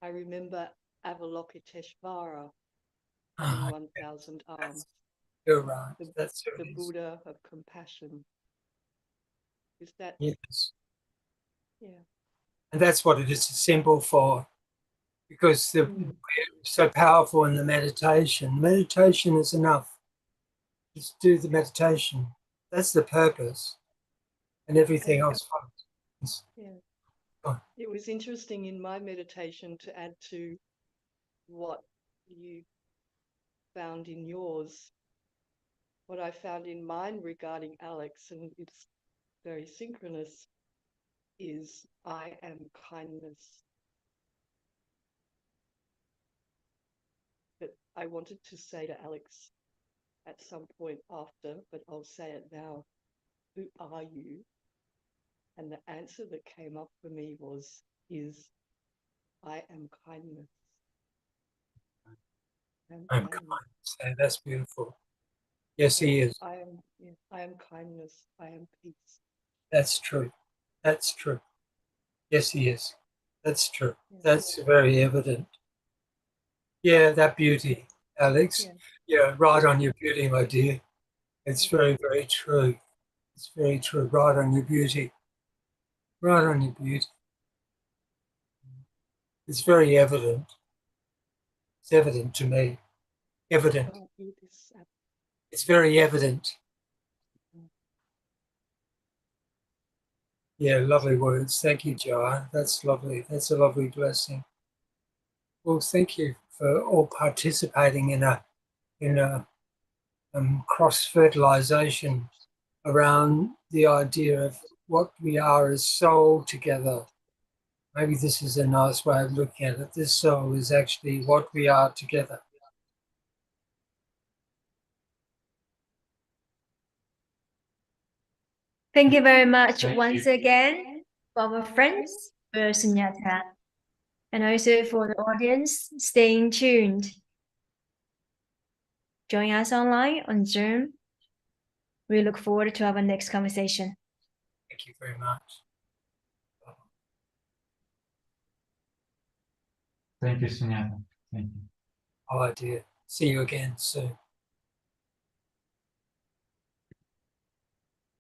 I remember Avalokiteshvara having 1,000 arms. You're right. That's the Buddha of compassion. Is that? Yes. Yeah. And that's what it is a symbol for, because we're so powerful in the meditation. Meditation is enough. Just do the meditation. That's the purpose. And everything else follows. Yeah. It was interesting in my meditation to add to what you found in yours. What I found in mine regarding Alex, and it's very synchronous, is I am kindness. But I wanted to say to Alex at some point after, but I'll say it now. Who are you? And the answer that came up for me is I am kindness. I'm kindness. Yeah, that's beautiful. Yes, he is. I am kindness. I am peace. That's true. That's true. Yes, he is. That's true. That's very evident. Yeah, that beauty, Alex. Yeah, right on your beauty, my dear. It's very, very true. It's very true. Right on your beauty. Right on your beauty. It's very evident. It's evident to me. Evident. It's very evident. Yeah, lovely words. Thank you, Jai. That's lovely. That's a lovely blessing. Well, thank you for all participating in a cross-fertilization around the idea of what we are as soul together. Maybe this is a nice way of looking at it. This soul is actually what we are together. Thank you very much once again for our friends, for Sunyata, and also for the audience staying tuned. Join us online on Zoom. We look forward to our next conversation. Thank you very much. Thank you, Sunyata. Thank you. Oh, dear. See you again soon.